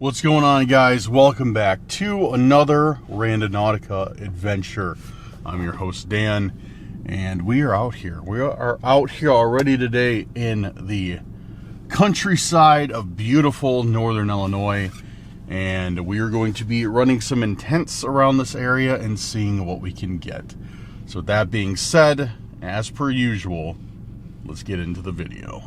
What's going on, guys? Welcome back to another Randonautica adventure. I'm your host, Dan, and we are out here. We are out here already today in the countryside of beautiful northern Illinois, and we are going to be running some intents around this area and seeing what we can get. So with that being said, as per usual, let's get into the video.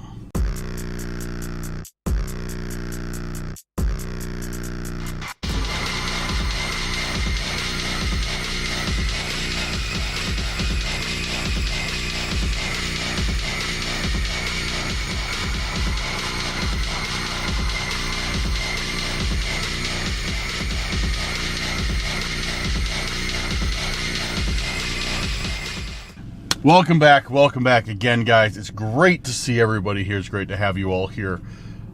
Welcome back again, guys. It's great to see everybody here. It's great to have you all here.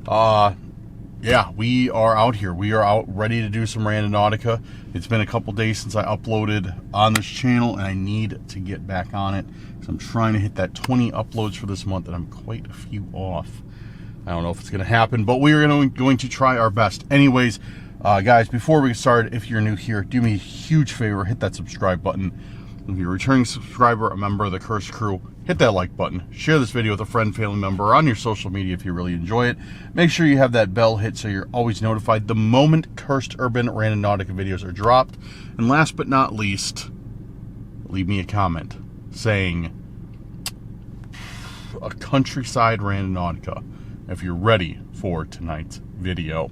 Yeah, we are out here. We are out ready to do some Randonautica. It's been a couple days since I uploaded on this channel, and I need to get back on it. So I'm trying to hit that 20 uploads for this month, and I'm quite a few off. I don't know if it's going to happen, but we are going to try our best. Anyways, guys, before we get started, if you're new here, do me a huge favor, hit that subscribe button. If you're a returning subscriber, a member of the Cursed Crew, hit that like button. Share this video with a friend, family member, or on your social media if you really enjoy it. Make sure you have that bell hit so you're always notified the moment Cursed Urban Randonautica videos are dropped. And last but not least, leave me a comment saying a countryside Randonautica if you're ready for tonight's video.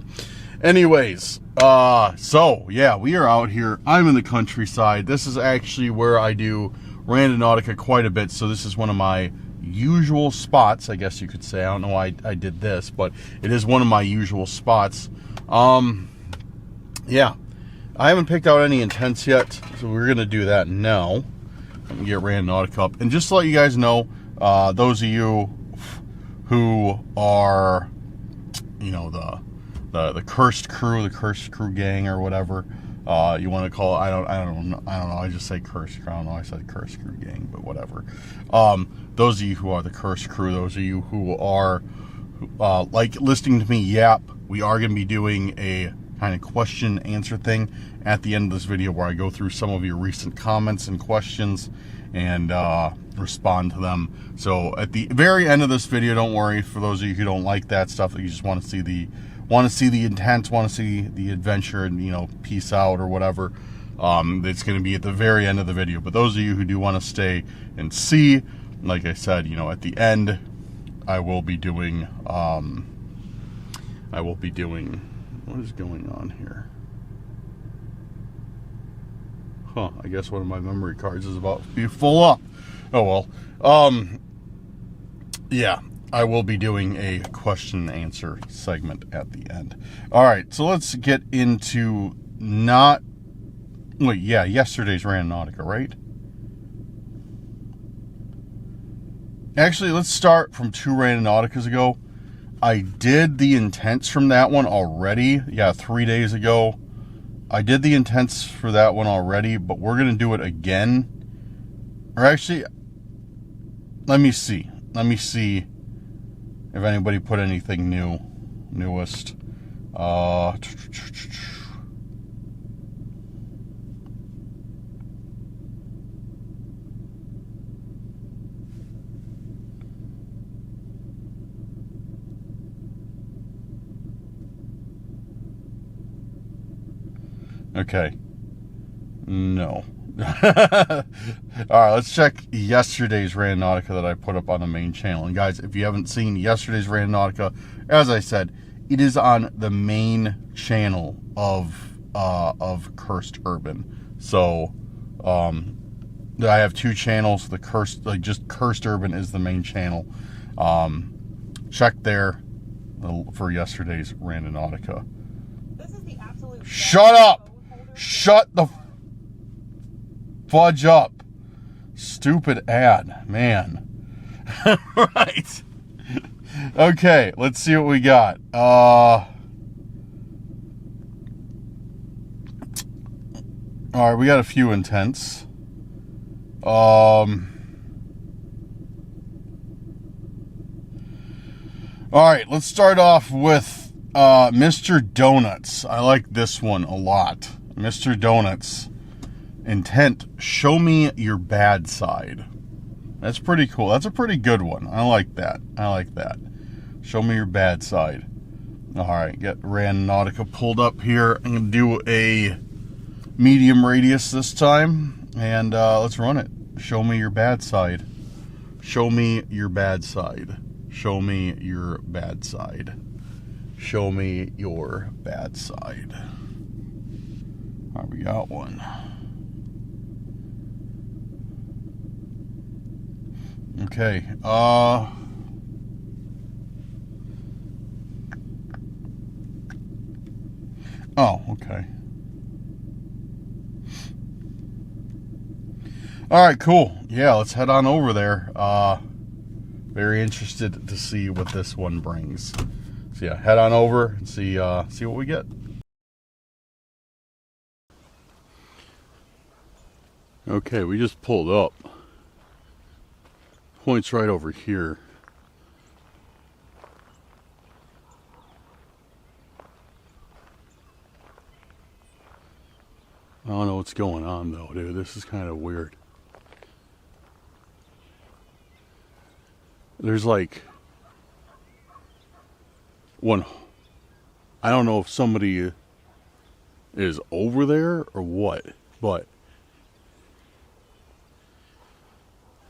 Anyways, so yeah, we are out here. I'm in the countryside. This is actually where I do Randonautica quite a bit, so this is one of my usual spots, I guess you could say. I don't know why I did this, but it is one of my usual spots. Yeah, I haven't picked out any intents yet, so we're gonna do that now. Let me get Randonautica up, and just to let you guys know, those of you who are, you know, the Cursed Crew, the Cursed Crew gang, or whatever you want to call it. I don't know. I just say Cursed Crew. I don't know. I said Cursed Crew gang, but whatever. Those of you who are the Cursed Crew, those of you who are like listening to me yap, we are going to be doing a kind of question answer thing at the end of this video where I go through some of your recent comments and questions and respond to them. So at the very end of this video, don't worry, for those of you who don't like that stuff, that you just want to see the intent, want to see the adventure, and, you know, peace out or whatever, it's going to be at the very end of the video. But those of you who do want to stay and see, like I said, you know, at the end, I will be doing, what is going on here? I guess one of my memory cards is about to be full up. Oh well. Yeah, I will be doing a question and answer segment at the end. All right, so let's get into yesterday's Randonautica, right? Actually, let's start from 2 Randonauticas ago. I did the intents from that one already. Yeah, 3 days ago. I did the intents for that one already, but we're going to do it again. Or actually, let me see if anybody put anything newest. Okay. No. All right, let's check yesterday's Randonautica that I put up on the main channel. And guys, if you haven't seen yesterday's Randonautica, as I said, it is on the main channel of Cursed Urban. So I have 2 channels. The just Cursed Urban is the main channel. Check there for yesterday's Randonautica. This is the absolute Shut up! Shut the fudge up. Stupid ad, man. Right. Okay, let's see what we got. All right, we got a few intents. All right, let's start off with Mr. Donuts. I like this one a lot. Mr. Donuts. Intent, show me your bad side. That's pretty cool. That's a pretty good one. I like that. I like that. Show me your bad side. All right, get Randonautica pulled up here. I'm going to do a medium radius this time, and let's run it. Show me your bad side. Show me your bad side. Show me your bad side. Show me your bad side. All right, we got one. Okay, oh, okay. All right, cool. Yeah, let's head on over there. Very interested to see what this one brings. So yeah, head on over and see what we get. Okay, we just pulled up. Point's right over here. I don't know what's going on though, dude. This is kind of weird. There's like one. I don't know if somebody is over there or what, but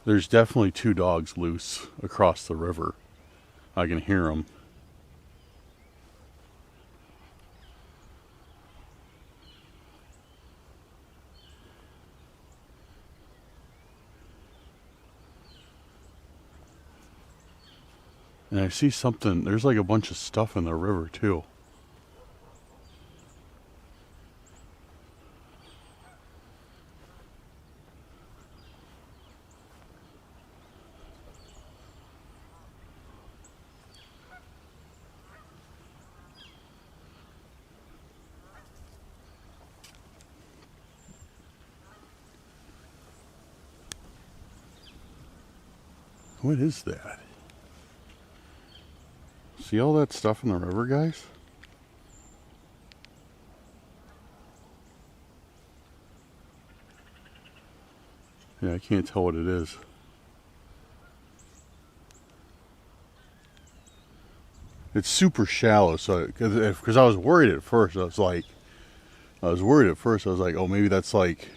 there's definitely two dogs loose across the river. I can hear them. And I see something, there's like a bunch of stuff in the river too. What is that? See all that stuff in the river, guys? Yeah, I can't tell what it is. It's super shallow, so because I was worried at first. I was worried at first. I was like, oh, maybe that's like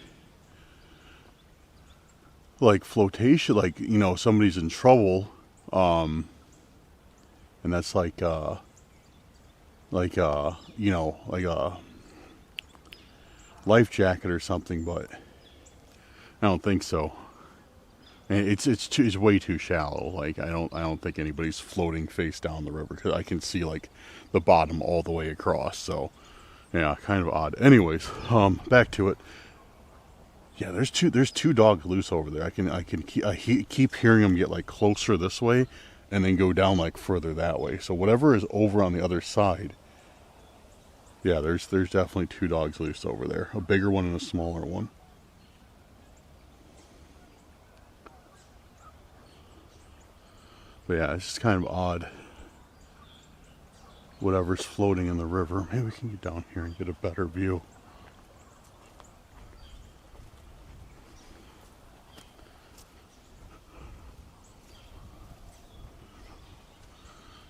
flotation, like, you know, somebody's in trouble, and that's like you know, like a life jacket or something, but I don't think so. And it's way too shallow. Like I don't think anybody's floating face down the river, because I can see like the bottom all the way across. So yeah, kind of odd. Anyways, back to it. Yeah, there's two dogs loose over there. I keep hearing them get like closer this way, and then go down like further that way. So whatever is over on the other side. Yeah, there's definitely two dogs loose over there. A bigger one and a smaller one. But yeah, it's just kind of odd. Whatever's floating in the river. Maybe we can get down here and get a better view.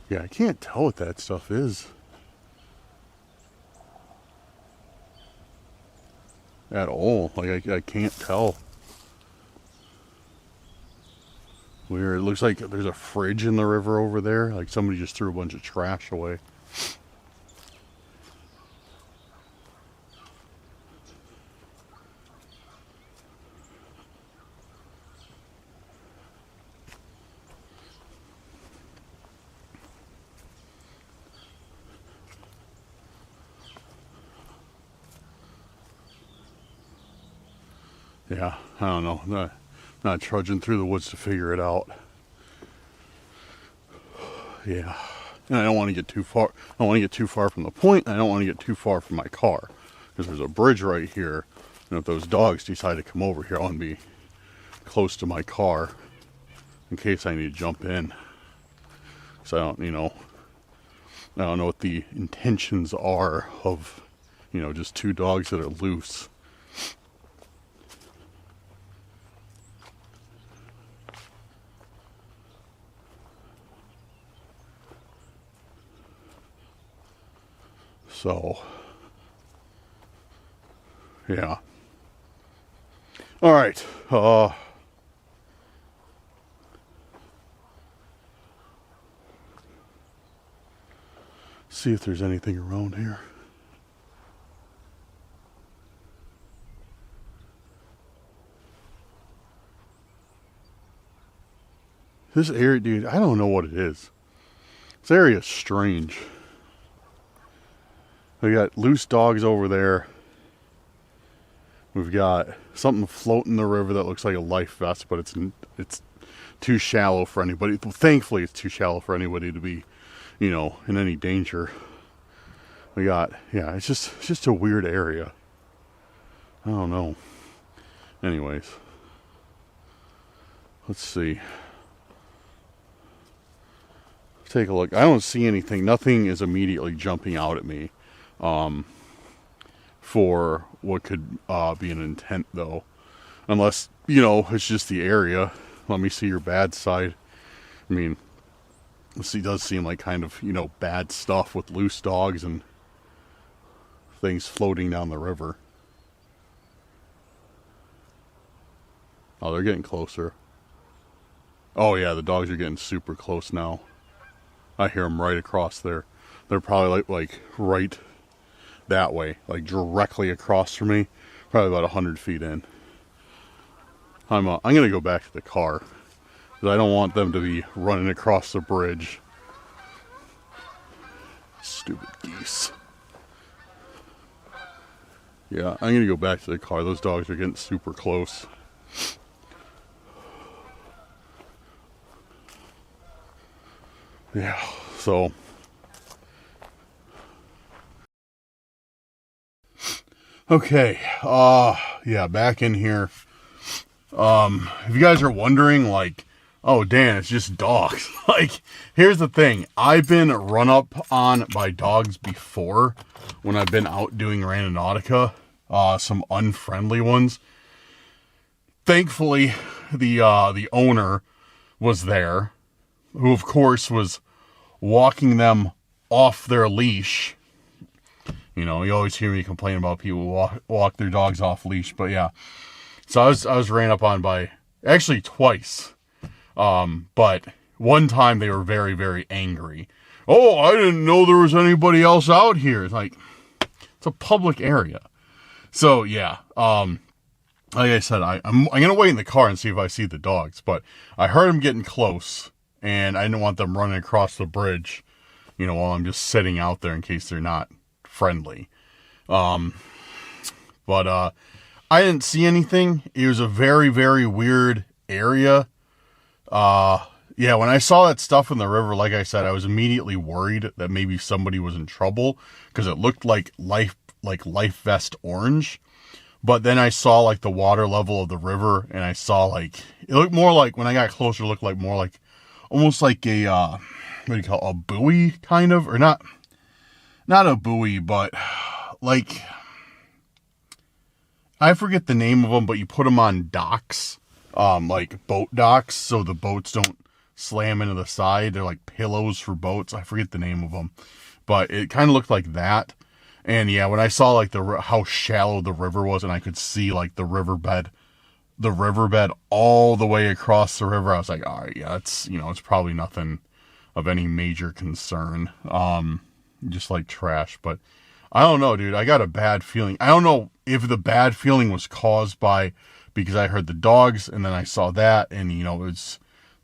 Yeah, I can't tell what that stuff is at all. Like I can't tell. Weird. It looks like there's a fridge in the river over there. Like somebody just threw a bunch of trash away. Yeah, I don't know. Not trudging through the woods to figure it out. Yeah, and I don't want to get too far. I don't want to get too far from the point. I don't want to get too far from my car, because there's a bridge right here. And if those dogs decide to come over here, I want to be close to my car in case I need to jump in. So I don't, you know, I don't know what the intentions are of, you know, just two dogs that are loose. So, yeah. All right. See if there's anything around here. This area, dude, I don't know what it is. This area is strange. We got loose dogs over there. We've got something floating in the river that looks like a life vest, but it's too shallow for anybody. Thankfully, it's too shallow for anybody to be, you know, in any danger. We got, yeah, it's just a weird area. I don't know. Anyways, let's see. Take a look. I don't see anything. Nothing is immediately jumping out at me for what could be an intent, though. Unless, you know, it's just the area. Let me see your bad side. I mean, this does seem like kind of, you know, bad stuff with loose dogs and things floating down the river. Oh, they're getting closer. Oh, yeah, the dogs are getting super close now. I hear them right across there. They're probably like right that way, like directly across from me, probably about 100 feet in. I'm gonna go back to the car because I don't want them to be running across the bridge. Stupid geese. Yeah, I'm gonna go back to the car. Those dogs are getting super close. Yeah, so okay, yeah, back in here. If you guys are wondering, like, oh, Dan, it's just dogs. Like, here's the thing. I've been run up on by dogs before when I've been out doing Randonautica, some unfriendly ones. Thankfully, the owner was there, who, of course, was walking them off their leash. You know, you always hear me complain about people who walk their dogs off leash, but yeah. So I was ran up on by, actually twice. But one time they were very, very angry. Oh, I didn't know there was anybody else out here. It's like, it's a public area. So yeah, like I said, I'm going to wait in the car and see if I see the dogs, but I heard them getting close. And I didn't want them running across the bridge, you know, while I'm just sitting out there in case they're not friendly. But I didn't see anything. It was a very, very weird area. Yeah, when I saw that stuff in the river, like I said, I was immediately worried that maybe somebody was in trouble because it looked like life vest orange. But then I saw like the water level of the river, and I saw like, it looked more like, when I got closer, it looked like more like, almost like a, what do you call it, a buoy, kind of, or not a buoy, but like, I forget the name of them, but you put them on docks, like boat docks, so the boats don't slam into the side. They're like pillows for boats. I forget the name of them, but it kind of looked like that. And yeah, when I saw like how shallow the river was, and I could see like the riverbed all the way across the river, I was like, all right, yeah, it's, you know, it's probably nothing of any major concern. Just like trash. But I don't know, dude. I got a bad feeling. I don't know if the bad feeling was caused by, because I heard the dogs and then I saw that, and, you know, it's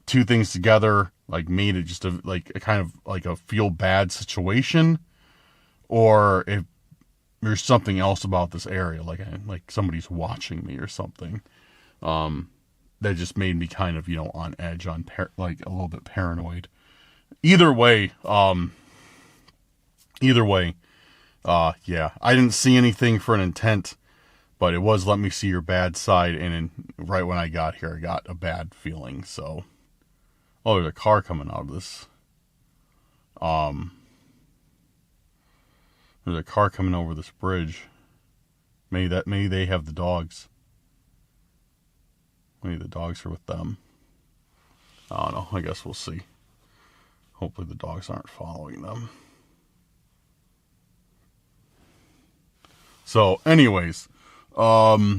two things together, like made it just a kind of like a feel bad situation, or if there's something else about this area, like somebody's watching me or something. That just made me kind of, you know, on edge, like a little bit paranoid. Either way, yeah, I didn't see anything for an intent, but it was let me see your bad side, and right when I got here, I got a bad feeling. So, oh, there's a car coming out of this. There's a car coming over this bridge. Maybe they have the dogs. Maybe the dogs are with them. I don't know. I guess we'll see. Hopefully the dogs aren't following them. So, anyways, yeah,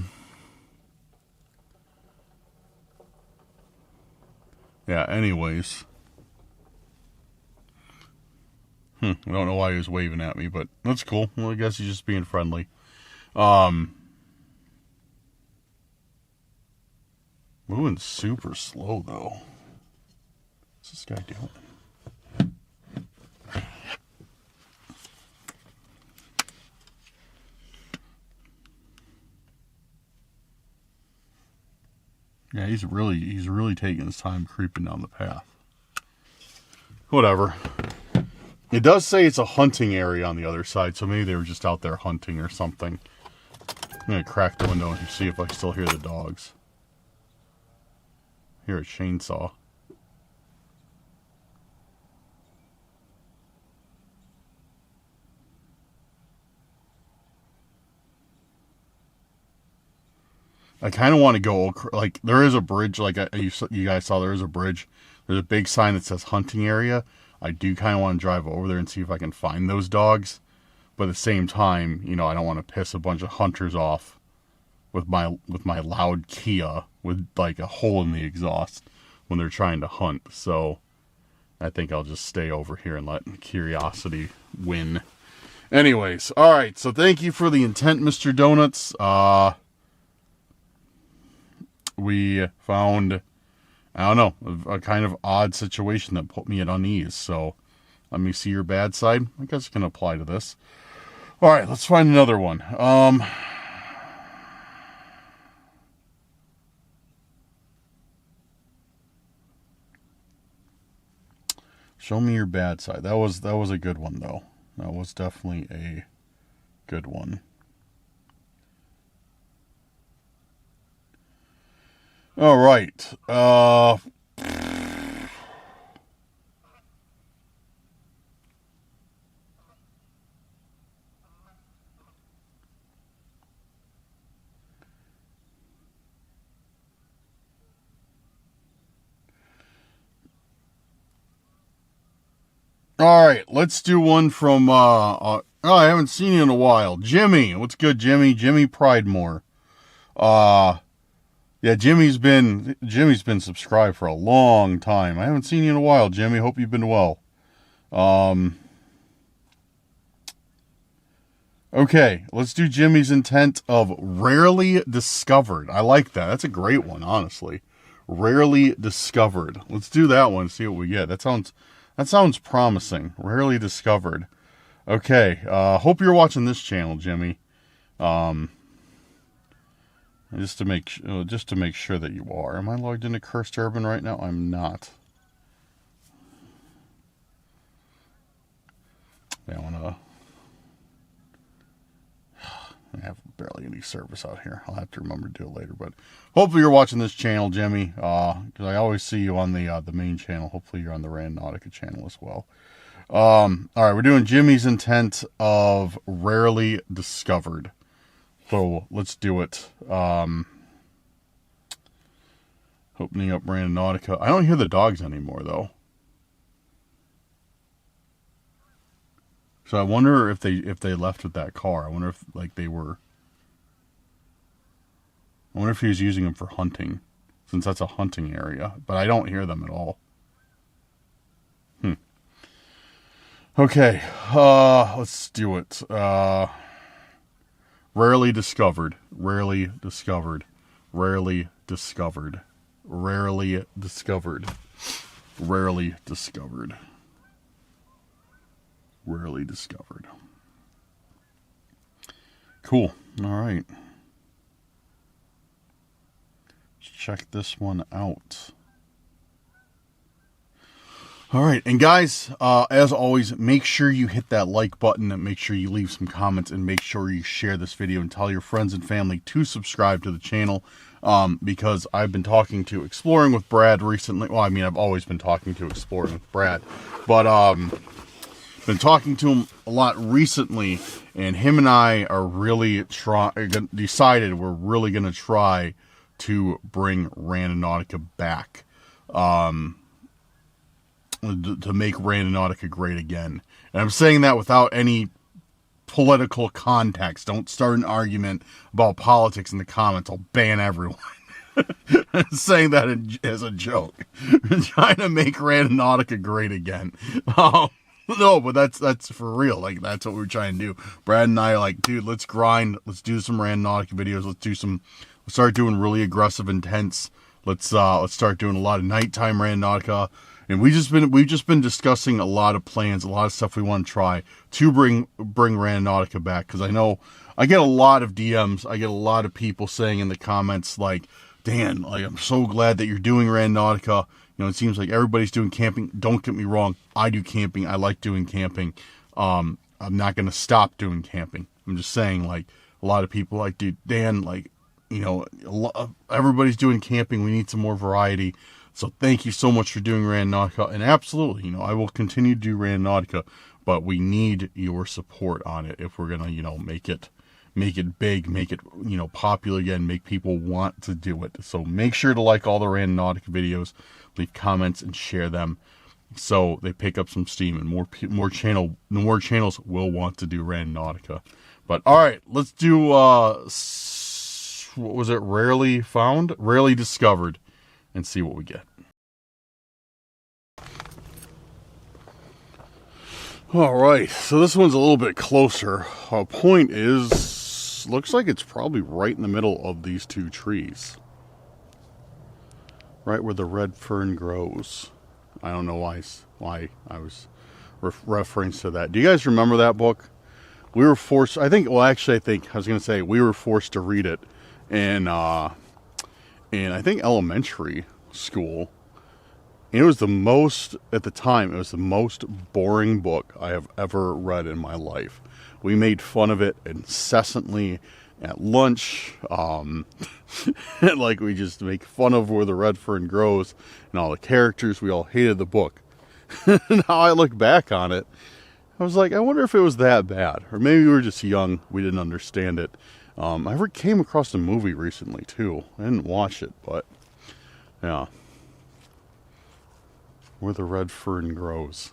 anyways. I don't know why he was waving at me, but that's cool. Well, I guess he's just being friendly. Moving super slow, though. What's this guy doing? Yeah, he's really taking his time creeping down the path. Whatever. It does say it's a hunting area on the other side, so maybe they were just out there hunting or something. I'm going to crack the window and see if I still hear the dogs. Hear a chainsaw. I kind of want to go, like, there is a bridge, like you guys saw, there is a bridge. There's a big sign that says hunting area. I do kind of want to drive over there and see if I can find those dogs. But at the same time, you know, I don't want to piss a bunch of hunters off with my loud Kia with, like, a hole in the exhaust when they're trying to hunt. So I think I'll just stay over here and let curiosity win. Anyways, all right, so thank you for the intent, Mr. Donuts. We found, I don't know, a kind of odd situation that put me at unease. So let me see your bad side. I guess it can apply to this. All right, let's find another one. Show me your bad side. That was a good one, though. That was definitely a good one. All right. All right, let's do one from, I haven't seen you in a while. Jimmy, what's good, Jimmy? Jimmy Pridemore. Yeah, Jimmy's been subscribed for a long time. I haven't seen you in a while, Jimmy. Hope you've been well. Okay, let's do Jimmy's intent of rarely discovered. I like that. That's a great one, honestly. Rarely discovered. Let's do that one, see what we get. That sounds promising. Rarely discovered. Okay, hope you're watching this channel, Jimmy. Just to make sure that you are. Am I logged into Cursed Urban right now? I'm not. Yeah, I have barely any service out here. I'll have to remember to do it later. But hopefully you're watching this channel, Jimmy. Because I always see you on the main channel. Hopefully you're on the Randonautica channel as well. All right, we're doing Jimmy's intent of rarely discovered. So let's do it. Opening up Randonautica. I don't hear the dogs anymore, though. So I wonder if they left with that car. I wonder if I wonder if he was using them for hunting, since that's a hunting area. But I don't hear them at all. Okay, let's do it. Rarely discovered. Rarely discovered. Rarely discovered. Rarely discovered. Rarely discovered. Rarely discovered. Cool. All right. Let's check this one out. All right, and guys, as always, make sure you hit that like button and make sure you leave some comments and make sure you share this video and tell your friends and family to subscribe to the channel, because I've been talking to Exploring with Brad recently. Well, I mean, I've always been talking to Exploring with Brad, but been talking to him a lot recently, and him and I are really decided we're really going to try to bring Randonautica back, to make Randonautica great again. And I'm saying that without any political context. Don't start an argument about politics in the comments. I'll ban everyone. I'm saying that as a joke. We're trying to make Randonautica great again. No, but that's for real. Like, that's what we're trying to do. Brad and I are like, dude, let's grind. Let's do some Randonautica videos. Let's start doing really aggressive, intense. Let's start doing a lot of nighttime Randonautica. And we've just been discussing a lot of plans, a lot of stuff we want to try to bring Randonautica back. Because I know I get a lot of DMs. I get a lot of people saying in the comments like, Dan, like, I'm so glad that you're doing Randonautica. You know, it seems like everybody's doing camping. Don't get me wrong. I do camping. I like doing camping. I'm not going to stop doing camping. I'm just saying, like, a lot of people like, dude, Dan, like, you know, everybody's doing camping. We need some more variety. So thank you so much for doing Randonautica. And absolutely, you know, I will continue to do Randonautica, but we need your support on it if we're going to, you know, make it big, make it, you know, popular again, make people want to do it. So make sure to like all the Randonautica videos, leave comments, and share them so they pick up some steam, and more channels will want to do Randonautica. But all right, let's do what was it? Rarely discovered, and see what we get. All right, so this one's a little bit closer. Our point is, looks like it's probably right in the middle of these two trees. Right where the red fern grows. I don't know why I was referring to that. Do you guys remember that book? We were forced, I was going to say, we were forced to read it in I think elementary school. And it was at the time, it was the most boring book I have ever read in my life. We made fun of it incessantly at lunch. Like, we just make fun of where the red fern grows and all the characters. We all hated the book. Now I look back on it, I was like, I wonder if it was that bad. Or maybe we were just young, we didn't understand it. I came across a movie recently too. I didn't watch it, but yeah. Where the red fern grows.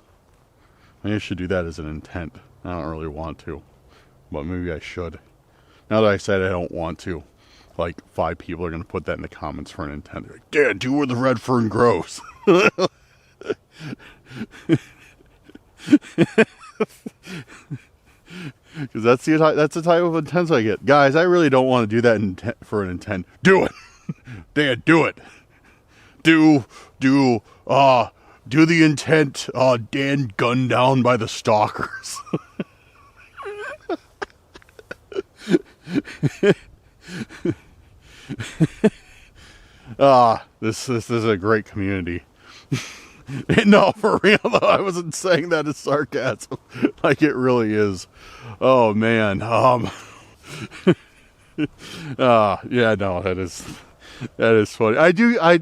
Maybe I should do that as an intent. I don't really want to, but maybe I should. Now that I said I don't want to, like 5 people are going to put that in the comments for an intent. They're like, Dad, do where the red fern grows. Because that's the type of intents I get. Guys, I really don't want to do that for an intent. Do it. Dad, do it. Do the intent, Dan gunned down by the stalkers. This is a great community. No, for real though, I wasn't saying that as sarcasm. Like, it really is. Oh man. Yeah, no, that is funny. I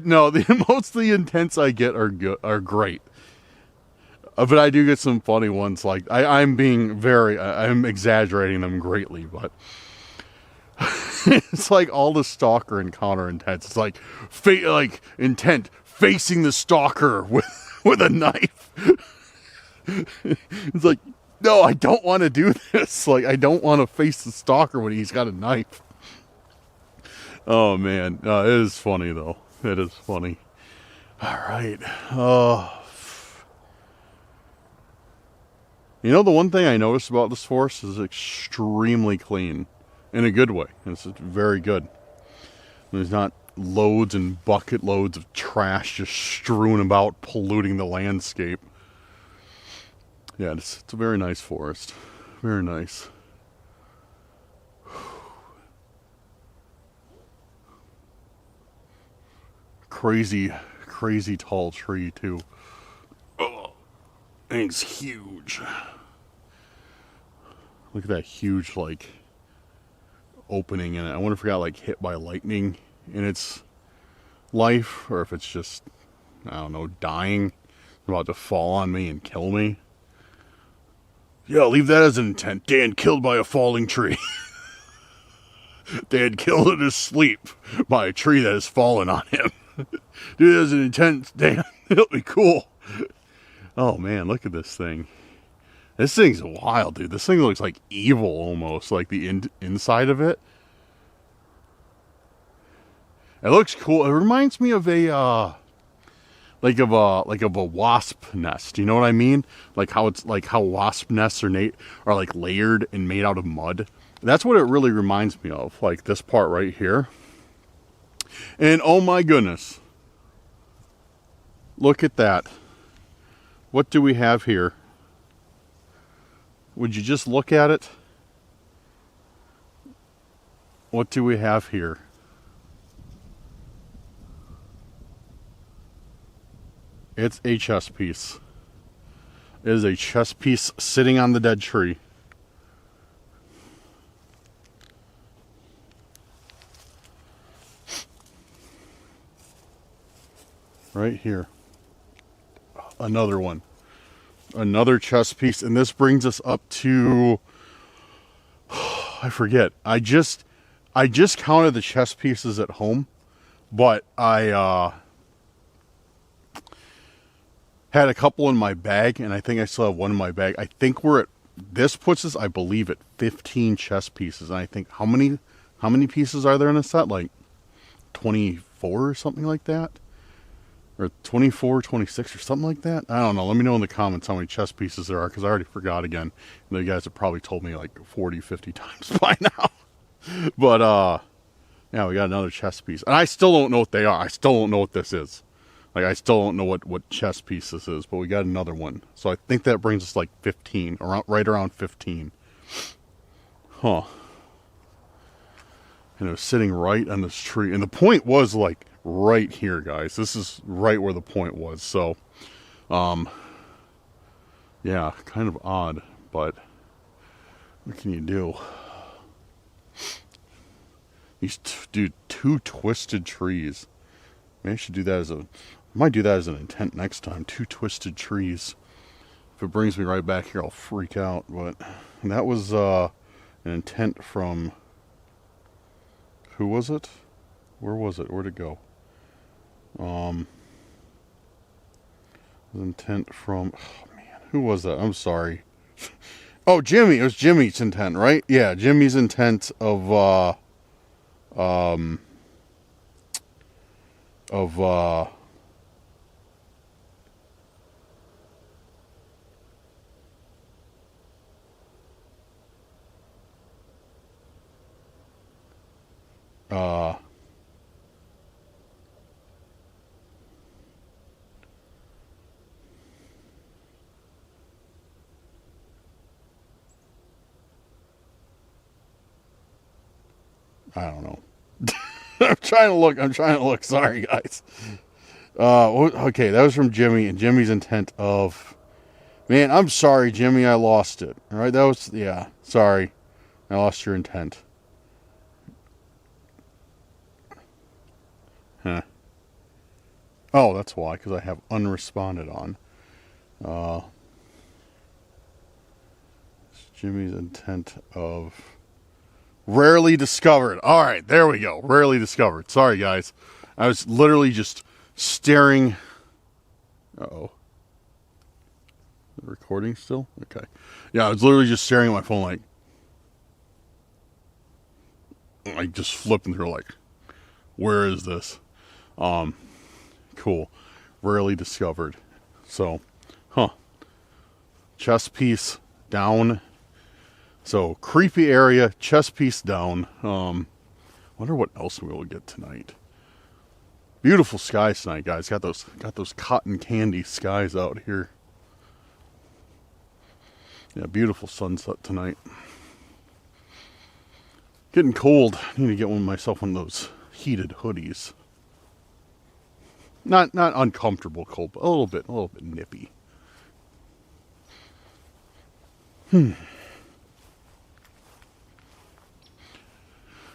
know most of the intents I get are great. But I do get some funny ones. Like, I'm exaggerating them greatly, but it's like all the stalker and counter intents. It's like intent facing the stalker with a knife. It's like, no, I don't want to do this. Like, I don't want to face the stalker when he's got a knife. Oh man, it is funny though. It is funny. All right. You know, the one thing I noticed about this forest is extremely clean, in a good way. It's very good. There's not loads and bucket loads of trash just strewn about, polluting the landscape. Yeah, it's a very nice forest. Very nice. Crazy tall tree too. Oh, thing's huge. Look at that huge, like, opening in it. I wonder if it got, like, hit by lightning in its life, or if it's just, I don't know, dying, about to fall on me and kill me. Yeah, leave that as an intent. Dan killed by a falling tree. Dan killed in his sleep by a tree that has fallen on him. Dude, that's an intent, Dan. It'll be cool. Oh, man, look at this thing. This thing's wild, dude. This thing looks like evil almost, like the inside of it. It looks cool. It reminds me of a like of a wasp nest. You know what I mean? Like how it's like how wasp nests are like layered and made out of mud. That's what it really reminds me of. Like this part right here. And oh my goodness. Look at that. What do we have here? Would you just look at it? What do we have here? It's a chess piece. It is a chess piece sitting on the dead tree. Right here. Another one. Another chess piece. And this brings us up to... I forget. I just counted the chess pieces at home. But I had a couple in my bag. And I think I still have one in my bag. I think we're at... This puts us, I believe, at 15 chess pieces. And I think... How many pieces are there in a set? Like 24 or something like that? Or 24, 26 or something like that. I don't know. Let me know in the comments how many chess pieces there are, because I already forgot again. You guys have probably told me like 40, 50 times by now. But, yeah, we got another chess piece. And I still don't know what they are. I still don't know what this is. Like, I still don't know what chess piece this is, but we got another one. So I think that brings us like 15, right around 15. Huh. And it was sitting right on this tree. And the point was like, right here, guys. This is right where the point was. So, yeah, kind of odd, but what can you do? These two twisted trees. Maybe I should do that I might do that as an intent next time. 2 twisted trees. If it brings me right back here, I'll freak out. But that was an intent from... Who was it? Where was it? Where'd it go? Intent from... Oh, man. Who was that? I'm sorry. Oh, Jimmy. It was Jimmy's intent, right? Yeah, Jimmy's intent of, I don't know. I'm trying to look. Sorry, guys. Okay, that was from Jimmy, and Jimmy's intent of... Man, I'm sorry, Jimmy, I lost it. All right, that was... Yeah, sorry. I lost your intent. Huh. Oh, that's why, because I have unresponded on. Jimmy's intent of... Rarely discovered. All right, there we go. Rarely discovered. Sorry, guys. I was literally just staring. Uh-oh. Recording still? Okay. Yeah, I was literally just staring at my phone like just flipping through like, where is this? Cool. Rarely discovered. So, chess piece down. So, creepy area, chess piece down. Wonder what else we will get tonight. Beautiful skies tonight, guys. Got those cotton candy skies out here. Yeah, beautiful sunset tonight. Getting cold. I need to get myself one of those heated hoodies. Not uncomfortable cold, but a little bit nippy.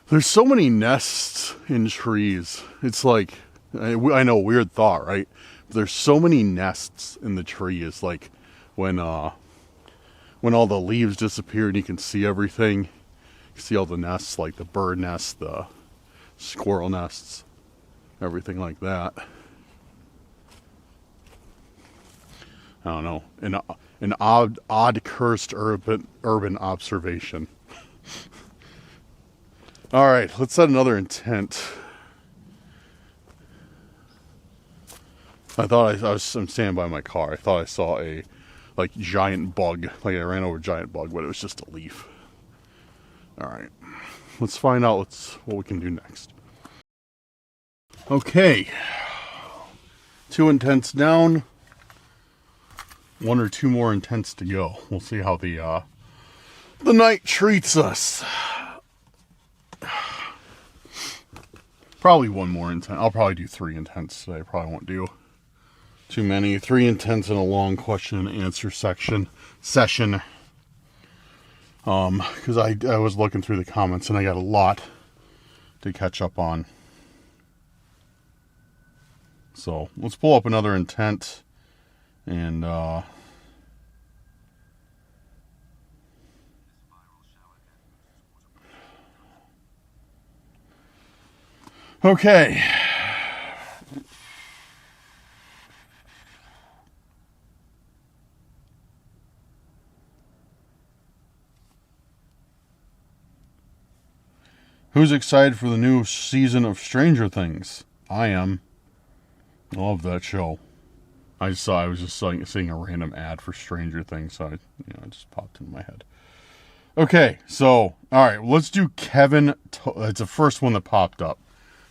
There's so many nests in trees. It's like, I know, weird thought, right? But there's so many nests in the trees. Like when when all the leaves disappear and you can see everything. You see all the nests, like the bird nests, the squirrel nests, everything like that. I don't know, an odd cursed urban observation. All right, let's set another intent. I'm standing by my car. I thought I saw a giant bug, like I ran over a giant bug, but it was just a leaf. All right, let's find out what we can do next. Okay, 2 intents down. 1 or 2 more intents to go. We'll see how the night treats us. Probably 1 more intent. I'll probably do 3 intents today. Probably won't do too many. 3 intents in a long question and answer session. Because I was looking through the comments and I got a lot to catch up on. So let's pull up another intent and okay. Who's excited for the new season of Stranger Things? I am. I love that show. I was just seeing a random ad for Stranger Things, so it just popped in my head. Okay, so, all right, let's do Kevin. It's the first one that popped up.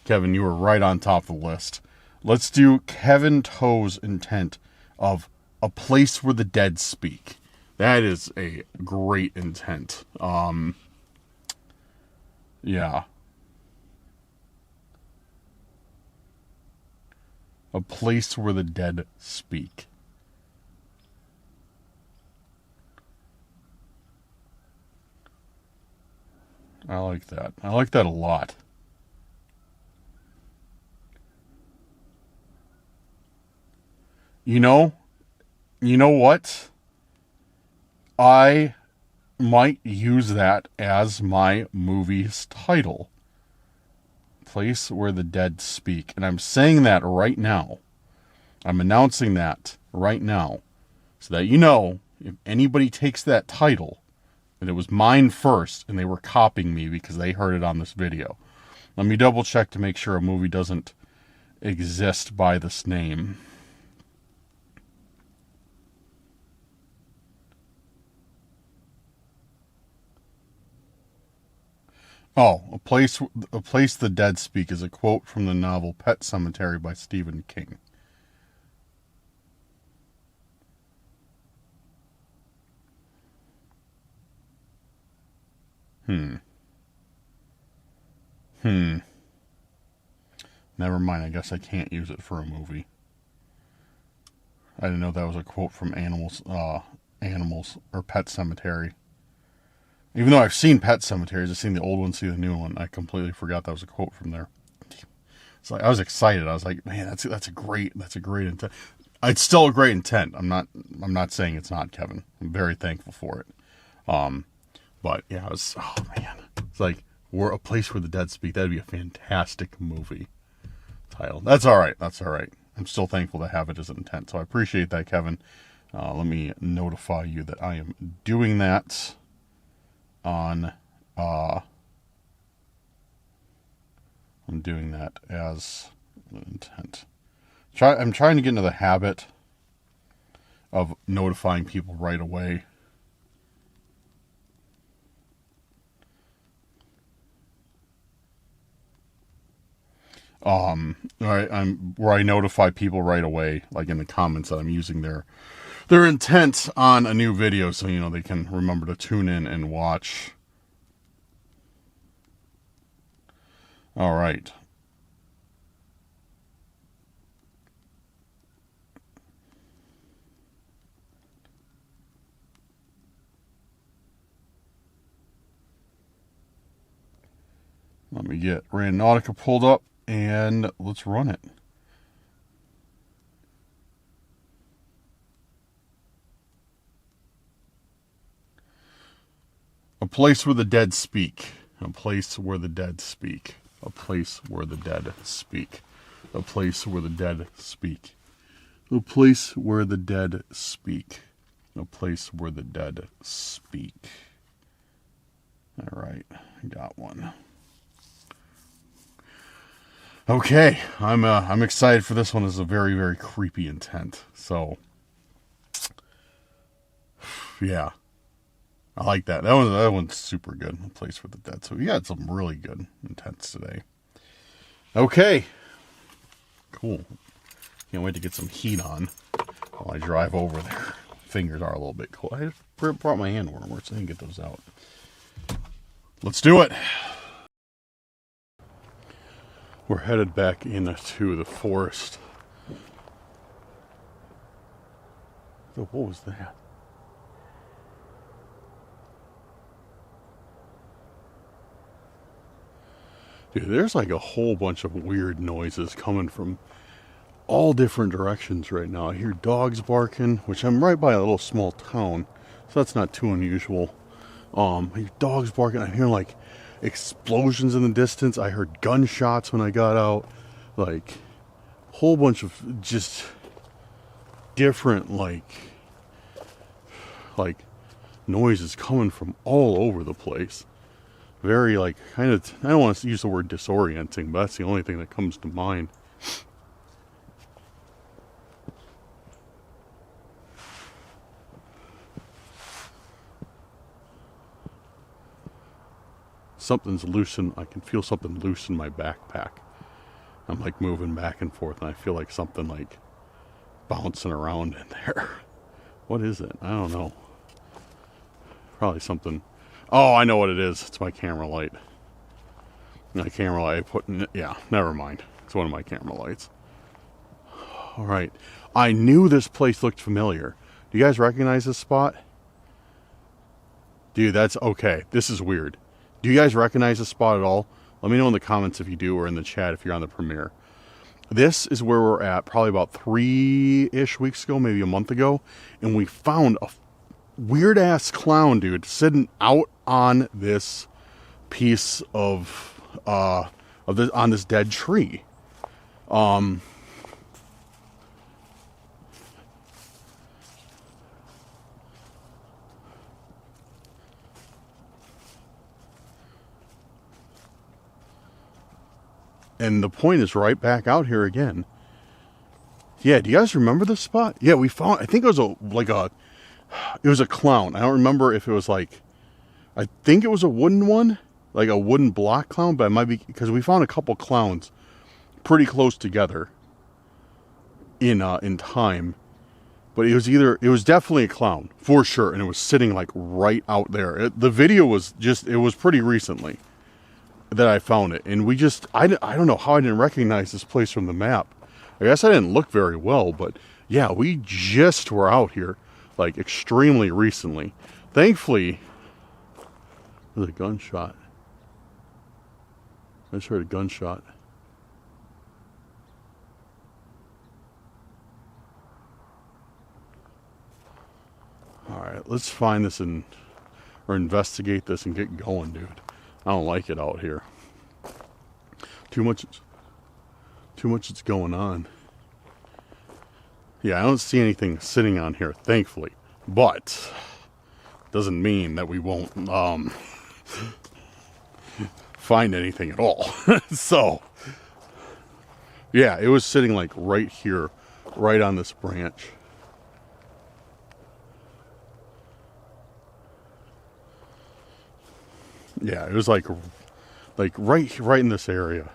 Kevin, you were right on top of the list. Let's do Kevin Toe's intent of a place where the dead speak. That is a great intent. Yeah. A place where the dead speak. I like that. I like that a lot. You know what? I might use that as my movie's title. Place where the dead speak. And I'm saying that right now. I'm announcing that right now. So that if anybody takes that title, and it was mine first, and they were copying me because they heard it on this video. Let me double check to make sure a movie doesn't exist by this name. Oh, a place the dead speak is a quote from the novel Pet Sematary by Stephen King. Never mind, I guess I can't use it for a movie. I didn't know that was a quote from Animals or Pet Sematary. Even though I've seen Pet Cemeteries, I've seen the old one, see the new one. I completely forgot that was a quote from there. So I was excited. I was like, man, that's a great intent. It's still a great intent. I'm not saying it's not, Kevin. I'm very thankful for it. But yeah, it's like we're a place where the dead speak. That'd be a fantastic movie title. That's all right. I'm still thankful to have it as an intent. So I appreciate that, Kevin. Let me notify you that I am doing that on I'm doing that as an intent. I'm trying to get into the habit of notifying people right away. Where I notify people right away, like in the comments, that I'm using their intent on a new video, so they can remember to tune in and watch. All right. Let me get Randonautica pulled up and let's run it. place where the dead speak. A place where the dead speak. A place where the dead speak. A place where the dead speak. A place where the dead speak. A place where the dead speak. All right, I got one. Okay, I'm excited for this one. It's a very, very creepy intent. So, yeah, I like that. That one's super good. A place with the dead. So we got some really good intents today. Okay, cool. Can't wait to get some heat on while I drive over there. Fingers are a little bit cold. I just brought my hand warmer so I can get those out. Let's do it. We're headed back into the forest. Oh, what was that? Dude, there's like a whole bunch of weird noises coming from all different directions right now. I hear dogs barking, which I'm right by a little small town, so that's not too unusual. I hear dogs barking. I hear like explosions in the distance. I heard gunshots when I got out. Like a whole bunch of just different like noises coming from all over the place. Very like kind of, I don't want to use the word disorienting, but that's the only thing that comes to mind. Something's loosen. I can feel something loose in my backpack. I'm like moving back and forth, and I feel like something like bouncing around in there. What is it? I don't know. Probably something. Oh, I know what it is. It's my camera light. My camera light I put in it. Yeah, never mind. It's one of my camera lights. All right. I knew this place looked familiar. Do you guys recognize this spot? Dude, that's okay. This is weird. Do you guys recognize this spot at all? Let me know in the comments if you do, or in the chat if you're on the premiere. This is where we're at probably about 3-ish weeks ago, maybe a month ago. And we found a weird-ass clown, dude, sitting out on this piece of this, on this dead tree. And the point is right back out here again. Yeah, do you guys remember this spot? Yeah, we found, I think it was it was a clown. I don't remember if it was like, I think it was a wooden one, like a wooden block clown, but it might be, because we found a couple clowns pretty close together in time. But it was definitely a clown, for sure, and it was sitting like right out there. The video was just, it was pretty recently that I found it, and I don't know how I didn't recognize this place from the map. I guess I didn't look very well, but yeah, we just were out here like extremely recently. Thankfully, there's a gunshot. I just heard a gunshot. All right, let's find this or investigate this and get going, dude. I don't like it out here. Too much is going on. Yeah, I don't see anything sitting on here, thankfully. But doesn't mean that we won't find anything at all. So, yeah, it was sitting like right here, right on this branch. Yeah, it was like right in this area.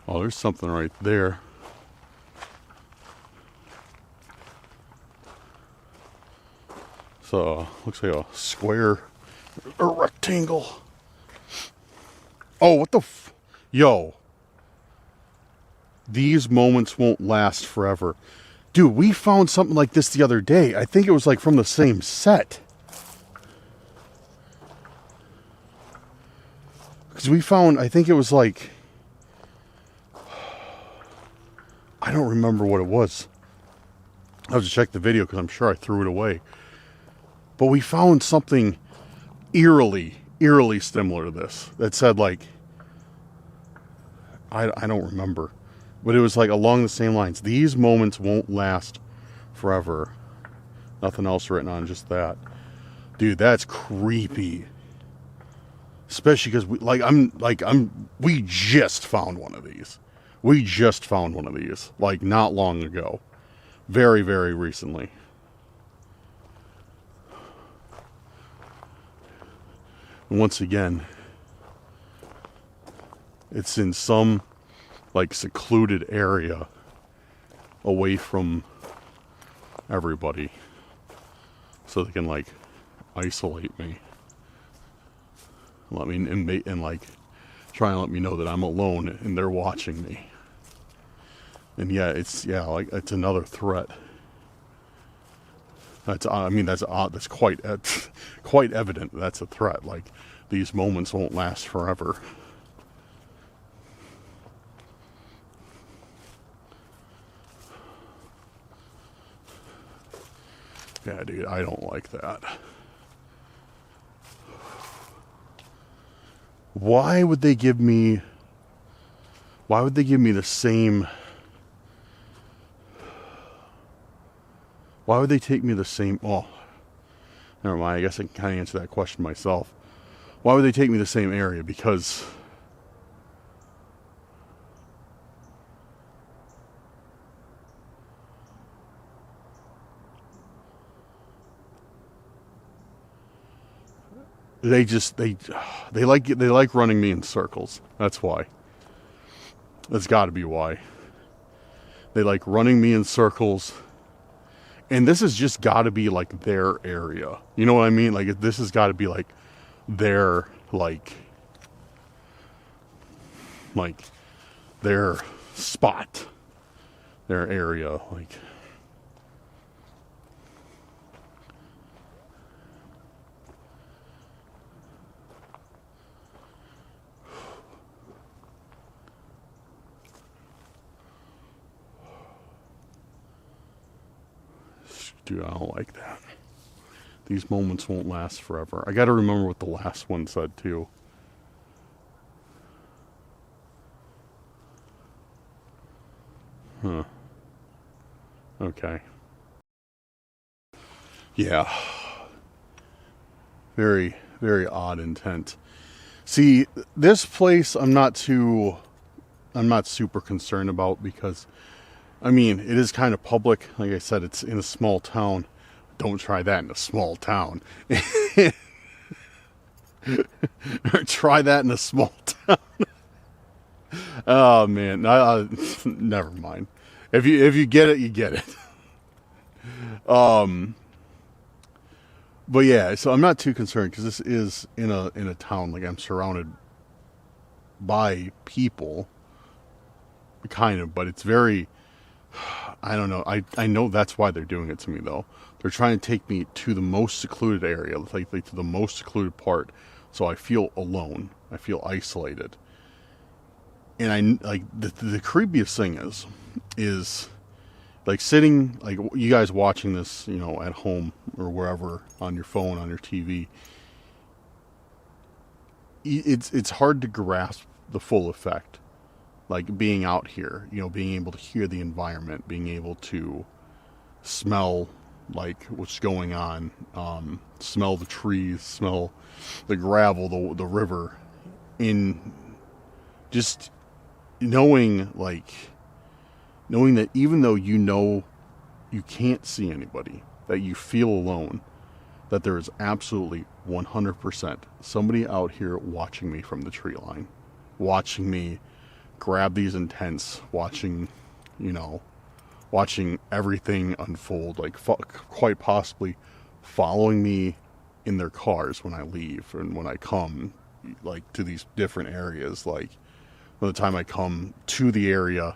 Oh, there's something right there. So, looks like a square, a rectangle. Oh, what the yo. These moments won't last forever. Dude, we found something like this the other day. I think it was like from the same set. Because we found, I think it was like, I don't remember what it was. I'll have to check the video because I'm sure I threw it away. But we found something eerily similar to this. That said, like, I don't remember. But it was like along the same lines. These moments won't last forever. Nothing else written on, just that. Dude, that's creepy. Especially because we just found one of these. We just found one of these, like, not long ago. Very, very recently. And once again, it's in some, like, secluded area away from everybody. So they can, like, isolate me. Let me, and like, try and let me know that I'm alone and they're watching me. And yeah, it's another threat. That's quite evident. That's a threat. Like, these moments won't last forever. Yeah, dude, I don't like that. Why would they give me the same? Why would they take me the same? Oh, never mind. I guess I can kind of answer that question myself. Why would they take me the same area? Because they like running me in circles. That's why. That's got to be why. They like running me in circles. And this has just got to be, like, their area. You know what I mean? Like, this has got to be, like, their, like, their spot. Their area, like. Dude, I don't like that. These moments won't last forever. I gotta remember what the last one said, too. Huh. Okay. Yeah. Very, very odd intent. See, this place I'm not super concerned about because, I mean, it is kind of public. Like I said, it's in a small town. Don't try that in a small town. Or try that in a small town. Oh, man. Never mind. If you get it, you get it. But yeah, so I'm not too concerned because this is in a town. Like, I'm surrounded by people, kind of, but it's very, I don't know. I know that's why they're doing it to me, though. They're trying to take me to the most secluded area, like to the most secluded part, so I feel alone. I feel isolated. And the creepiest thing is like sitting, like you guys watching this, you know, at home or wherever, on your phone, on your TV. It's hard to grasp the full effect. Like being out here, you know, being able to hear the environment, being able to smell like what's going on, smell the trees, smell the gravel, the river, in just knowing that even though you know you can't see anybody, that you feel alone, that there is absolutely 100% somebody out here watching me from the tree line, watching me grab these intents, watching everything unfold, like quite possibly following me in their cars when I leave and when I come, like, to these different areas. Like, by the time I come to the area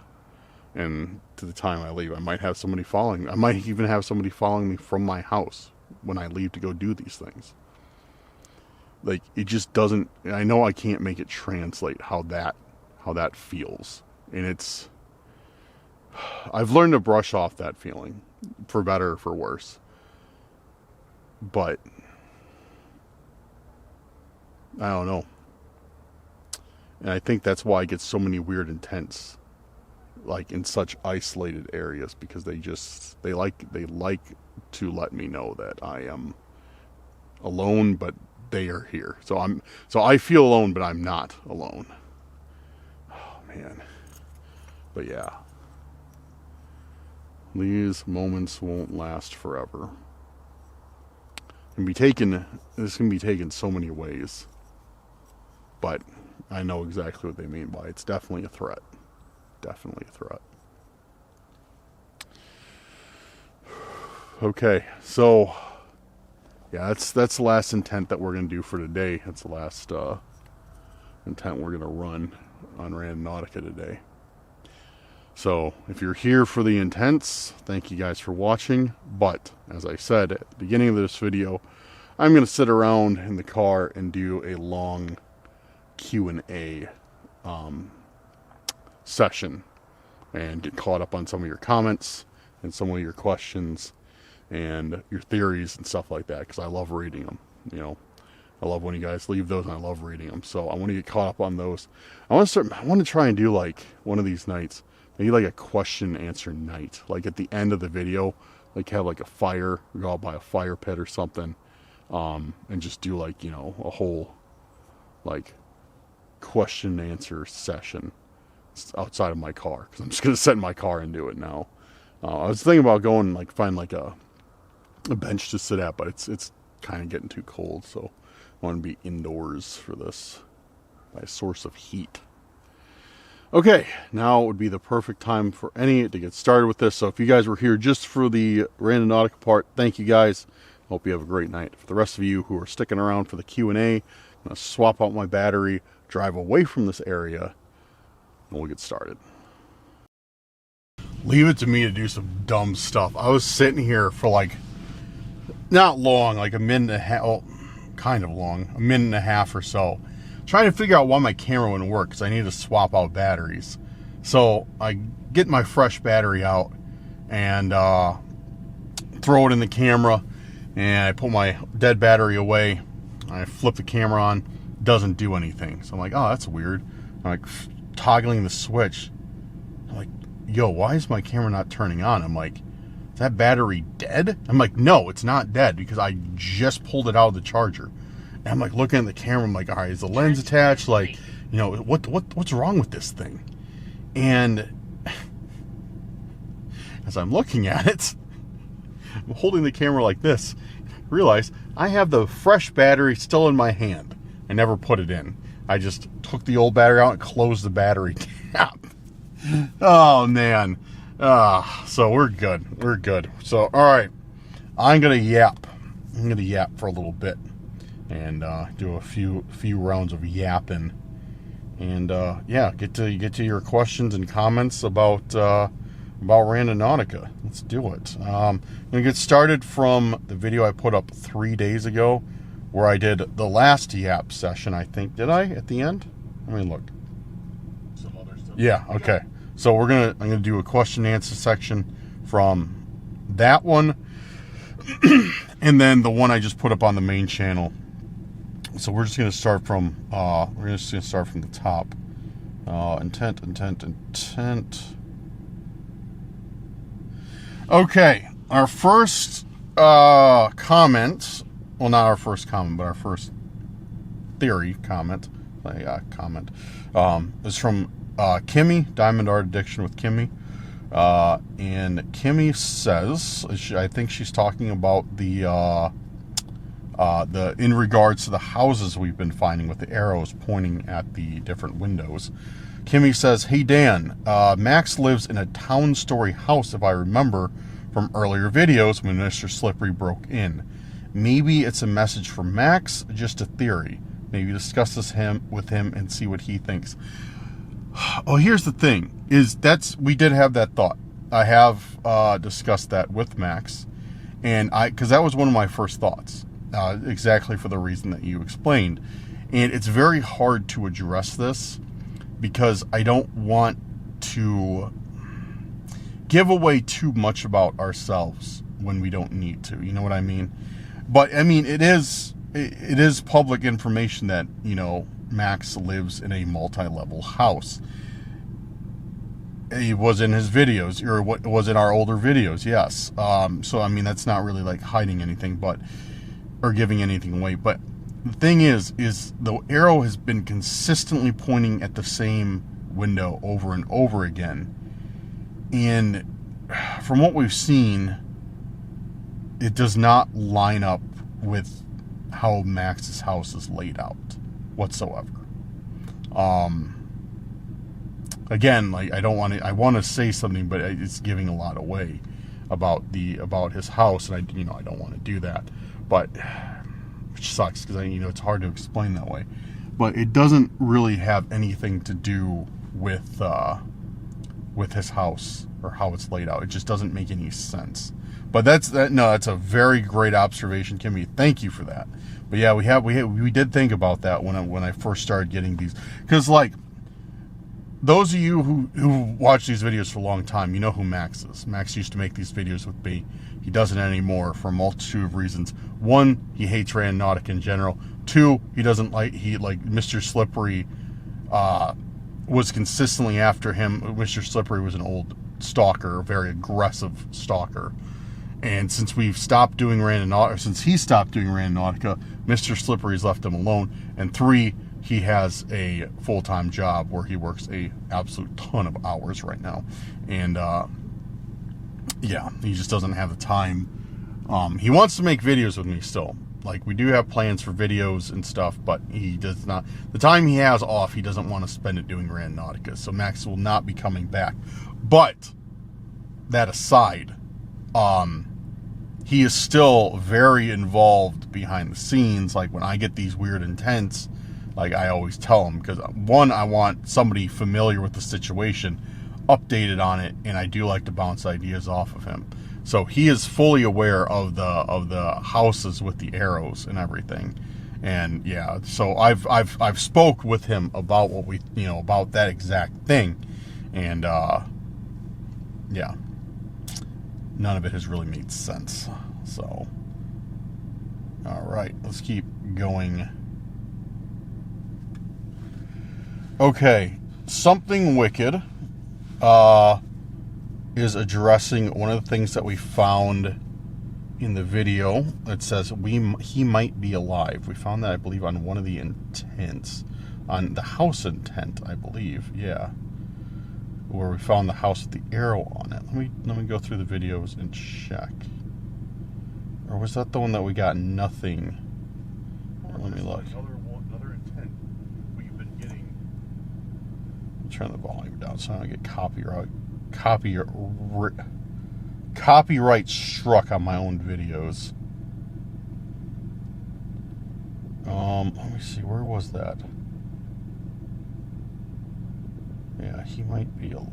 and to the time I leave, I might have somebody following me. I might even have somebody following me from my house when I leave to go do these things. like, it just doesn't, I know I can't make it translate how that feels. And I've learned to brush off that feeling, for better or for worse. But I don't know. And I think that's why I get so many weird intents, like in such isolated areas, because they like to let me know that I am alone, but they are here. So I feel alone, but I'm not alone. Oh man. But yeah. These moments won't last forever. This can be taken so many ways. But I know exactly what they mean by it. It's definitely a threat. Definitely a threat. Okay, so yeah, that's the last intent that we're gonna do for today. That's the last intent we're gonna run on Randonautica today. So if you're here for the intents, thank you guys for watching. But as I said at the beginning of this video, I'm gonna sit around in the car and do a long Q&A session and get caught up on some of your comments and some of your questions and your theories and stuff like that, because I love reading them. You know, I love when you guys leave those, and I love reading them. So I want to get caught up on those. I want to try and do, like, one of these nights, maybe like a question and answer night, like at the end of the video, like have like a fire, go out by a fire pit or something, and just do, like, you know, a whole like question and answer session outside of my car, because I'm just gonna sit in my car and do it now. I was thinking about going, like, find like a bench to sit at, but it's kind of getting too cold, so I want to be indoors for this, by a source of heat. Okay, now would be the perfect time for to get started with this. So if you guys were here just for the Randonautica part, thank you guys. Hope you have a great night. For the rest of you who are sticking around for the Q&A, I'm going to swap out my battery, drive away from this area, and we'll get started. Leave it to me to do some dumb stuff. I was sitting here for, like, not long, like a minute and a half, well, kind of long, a minute and a half or so, trying to figure out why my camera wouldn't work, because I need to swap out batteries. So I get my fresh battery out and throw it in the camera, and I put my dead battery away. I flip the camera on, doesn't do anything. So I'm like, oh, that's weird. I'm like toggling the switch. I'm like, yo, why is my camera not turning on? I'm like, is that battery dead? I'm like, no, it's not dead, because I just pulled it out of the charger. And I'm like looking at the camera, I'm like, all right, is the lens attached? Like, you know, what's wrong with this thing? And as I'm looking at it, I'm holding the camera like this, realize I have the fresh battery still in my hand. I never put it in. I just took the old battery out and closed the battery cap. Oh man. So we're good. We're good. So, all right, I'm gonna yap. I'm gonna yap for a little bit and do a few rounds of yapping, and yeah, get to your questions and comments about Randonautica. Let's do it. I'm gonna get started from the video I put up 3 days ago, where I did the last yap session. I think, did I at the end? Let me look. Some other stuff. Yeah. Okay. So I'm gonna do a question and answer section from that one, and then the one I just put up on the main channel. So we're just gonna start from the top. Intent. Okay, our first comment. Well, not our first comment, but our first theory comment. Is from Kimmy, Diamond Art Addiction with Kimmy. And Kimmy says, I think she's talking about the in regards to the houses we've been finding with the arrows pointing at the different windows. Kimmy says, hey Dan, Max lives in a town story house, if I remember from earlier videos when Mr. Slippery broke in. Maybe it's a message from Max, just a theory. Maybe discuss this with him and see what he thinks. Oh, here's the thing, we did have that thought. I have discussed that with Max, and because that was one of my first thoughts. exactly for the reason that you explained. And it's very hard to address this because I don't want to give away too much about ourselves when we don't need to. You know what I mean? But I mean, it is public information that, you know, Max lives in a multi-level house. It was in his videos, or what was in our older videos, yes. So I mean, that's not really like hiding anything, or giving anything away. But the thing is the arrow has been consistently pointing at the same window over and over again. And from what we've seen, it does not line up with how Max's house is laid out whatsoever. Again, like I want to say something, but it's giving a lot away about his house, and I don't want to do that, but which sucks because it's hard to explain that way. But it doesn't really have anything to do with his house or how it's laid out. It just doesn't make any sense. But that's a very great observation, Kimmy. Thank you for that. But yeah, we did think about that when I first started getting these, because like those of you who watch these videos for a long time, you know who Max is. Max used to make these videos with me. He doesn't anymore for a multitude of reasons. One, he hates Randonautica in general. Two, he Mr. Slippery was consistently after him. Mr. Slippery was an old stalker, a very aggressive stalker. And since he stopped doing Randonautica, Mr. Slippery's left him alone. And three, he has a full-time job where he works a absolute ton of hours right now. And yeah, he just doesn't have the time. He wants to make videos with me still. Like, we do have plans for videos and stuff, but he does not. The time he has off, he doesn't want to spend it doing Randonautica. So Max will not be coming back. But that aside, he is still very involved behind the scenes. Like, when I get these weird intents, like, I always tell him, because one, I want somebody familiar with the situation updated on it, and I do like to bounce ideas off of him. So he is fully aware of the houses with the arrows and everything. And yeah, so I've spoke with him about what we, about that exact thing. And yeah, none of it has really made sense. So all right, let's keep going. Okay, Something Wicked is addressing one of the things that we found in the video. It says he might be alive. We found that, I believe, on one of the intents, on the house intent, I believe. Yeah, where we found the house with the arrow on it. Let me go through the videos and check. Or was that the one that we got nothing? Let me look. Another intent we've been getting. I'll turn the volume down so I don't get copyright struck on my own videos. Let me see, where was that? Yeah, he might be alive.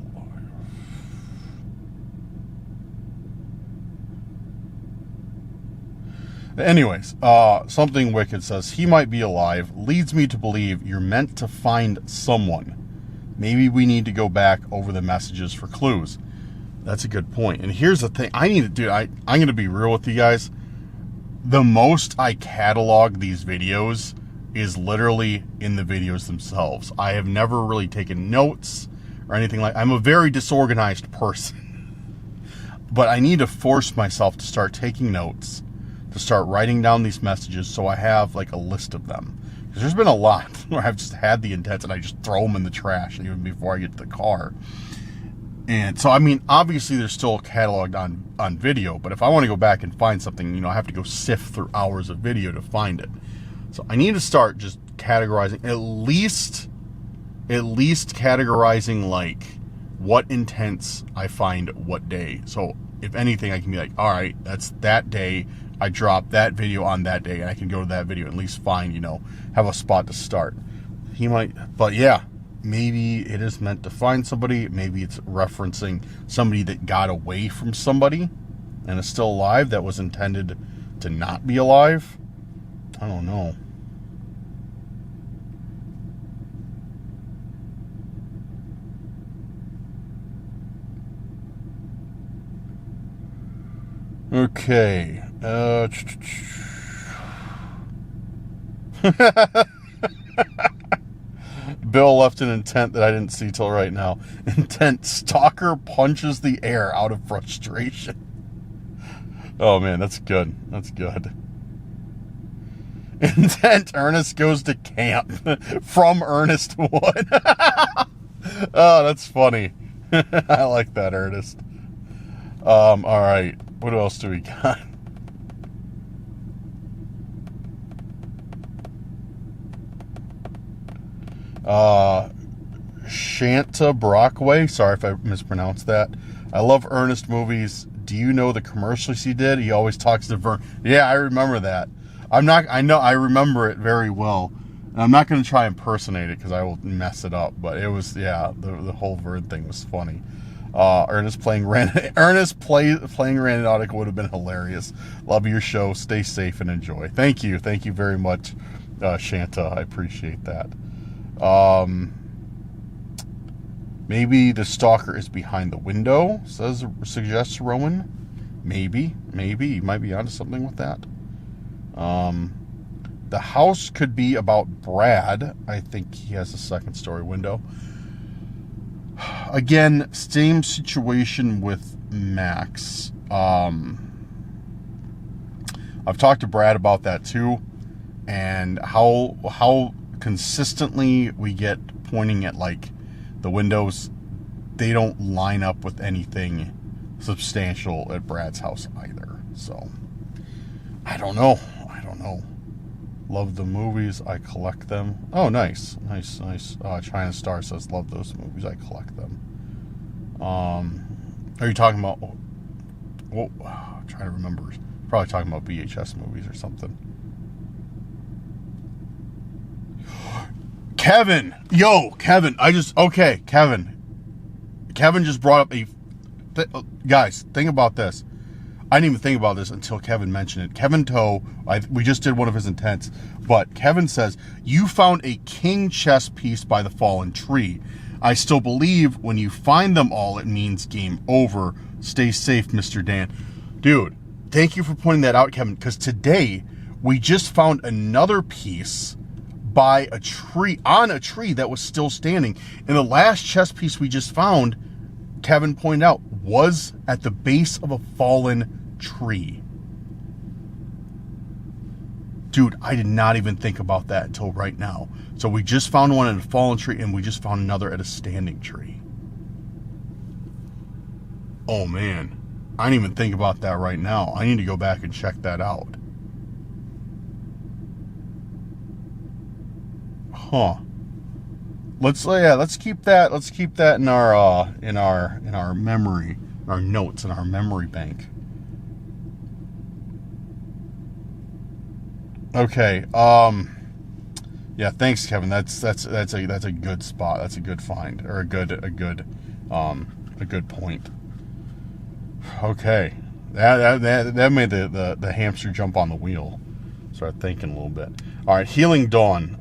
Anyways, Something Wicked says, he might be alive, leads me to believe you're meant to find someone. Maybe we need to go back over the messages for clues. That's a good point. And here's the thing. I'm going to be real with you guys. The most I catalog these videos is literally in the videos themselves. I have never really taken notes or anything like. I'm a very disorganized person. But I need to force myself to start taking notes, to start writing down these messages so I have like a list of them. Because there's been a lot where I've just had the intents and I just throw them in the trash even before I get to the car. And so, I mean, obviously they're still cataloged on video, but if I want to go back and find something, I have to go sift through hours of video to find it. So I need to start just categorizing, at least categorizing like what intents I find what day. So if anything, I can be like, all right, that's that day. I dropped that video on that day, and I can go to that video and at least find, have a spot to start. He might, but yeah, maybe it is meant to find somebody. Maybe it's referencing somebody that got away from somebody and is still alive that was intended to not be alive. I don't know. Okay. Bill left an intent that I didn't see till right now. Intent: stalker punches the air out of frustration. Oh man, that's good. That's good. Intent: Ernest goes to camp. From Ernest Wood. Oh, that's funny. I like that, Ernest. All right. What else do we got? Shanta Brockway. Sorry if I mispronounced that. I love Ernest movies. Do you know the commercials he did? He always talks to Vern. Yeah, I remember that. I remember it very well. And I'm not going to try and impersonate it because I will mess it up. But it was, yeah, the whole Vern thing was funny. Ernest playing Randonautica would have been hilarious. Love your show. Stay safe and enjoy. Thank you very much, Shanta. I appreciate that. Maybe the stalker is behind the window, suggests Rowan. Maybe you might be onto something with that. The house could be about Brad. I think he has a second story window. Again, same situation with Max. I've talked to Brad about that too, and how consistently we get pointing at like the windows. They don't line up with anything substantial at Brad's house either. So I don't know. Love the movies. I collect them. Oh, nice. China Star says, love those movies. I collect them. Are you talking about... Well, I'm trying to remember. Probably talking about VHS movies or something. Kevin! Yo, Kevin. Kevin just brought up guys, think about this. I didn't even think about this until Kevin mentioned it. Kevin Toe, we just did one of his intents, but Kevin says, you found a king chess piece by the fallen tree. I still believe when you find them all, it means game over. Stay safe, Mr. Dan. Dude, thank you for pointing that out, Kevin, because today we just found another piece by a tree, on a tree that was still standing. And the last chess piece we just found, Kevin pointed out, was at the base of a fallen tree. Dude, I did not even think about that until right now. So we just found one at a fallen tree, and we just found another at a standing tree. Oh man, I didn't even think about that right now. I need to go back and check that out. Huh. Let's keep that in our memory, our notes, in our memory bank. Okay. Yeah, thanks, Kevin. That's a good spot. That's a good find, or a good point. Okay. That made the hamster jump on the wheel. Start thinking a little bit. All right, Healing Dawn.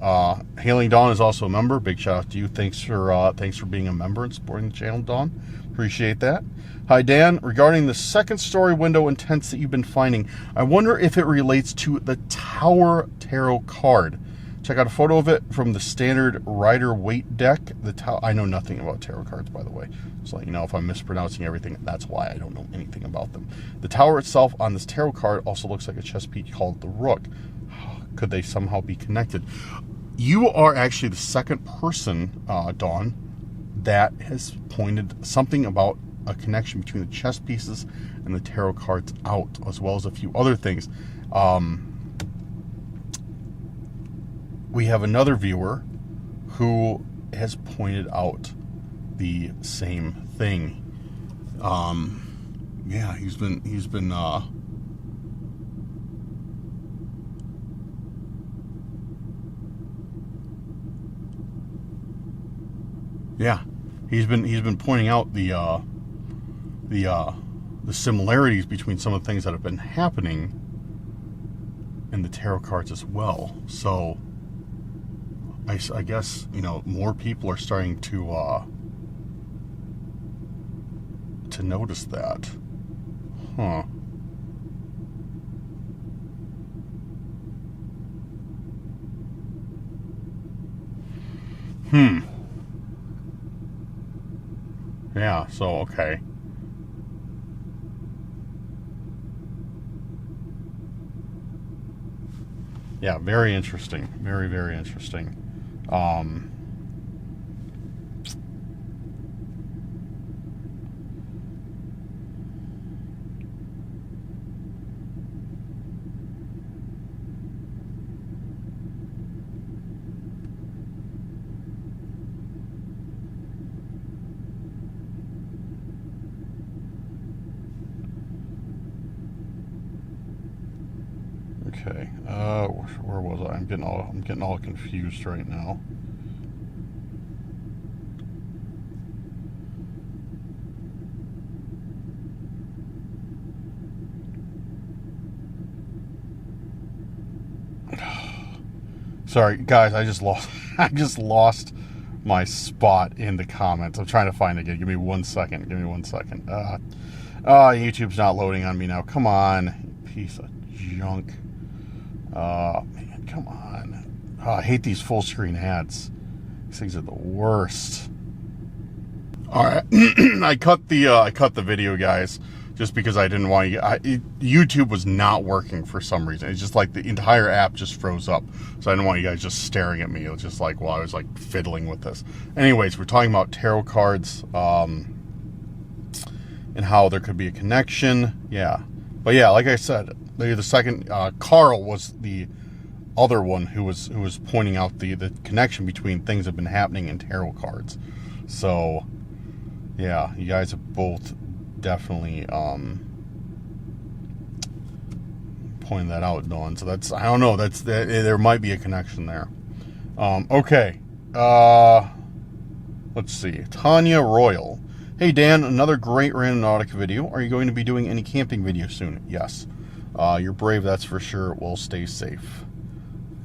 Healing Dawn is also a member. Big shout out to you. Thanks for being a member and supporting the channel, Dawn. Appreciate that. Hi, Dan. Regarding the second story window intents that you've been finding, I wonder if it relates to the Tower Tarot card. Check out a photo of it from the standard Rider Waite deck. I know nothing about tarot cards, by the way. So let you know if I'm mispronouncing everything. That's why I don't know anything about them. The tower itself on this tarot card also looks like a chess piece called the Rook. Could they somehow be connected? You are actually the second person, Dawn, that has pointed something about a connection between the chess pieces and the tarot cards out, as well as a few other things. We have another viewer who has pointed out the same thing. Yeah, he's been he's been pointing out the similarities between some of the things that have been happening in the tarot cards as well. So I guess, you know, more people are starting to notice that. Huh. Yeah, so, okay. Yeah, very interesting. Very, very interesting. Okay, where was I? I'm getting all confused right now. Sorry, guys, I just lost my spot in the comments. I'm trying to find it again. Give me 1 second. YouTube's not loading on me now. Come on, piece of junk. Man, come on. Oh, I hate these full screen ads. These things are the worst. All right, I cut the video, guys, just because I didn't want YouTube was not working for some reason. It's just like the entire app just froze up. So I didn't want you guys just staring at me. It was just like, well, I was like fiddling with this. Anyways, we're talking about tarot cards, and how there could be a connection. Yeah. But yeah, like I said, the second, Karl was the other one who was pointing out the connection between things that have been happening in tarot cards. So yeah, you guys have both definitely pointed that out, Dawn. So that's, I don't know, there might be a connection there. Okay. Let's see. Tanya Royal. Hey Dan, another great Randonautica video. Are you going to be doing any camping videos soon? Yes. You're brave, that's for sure. Well, stay safe.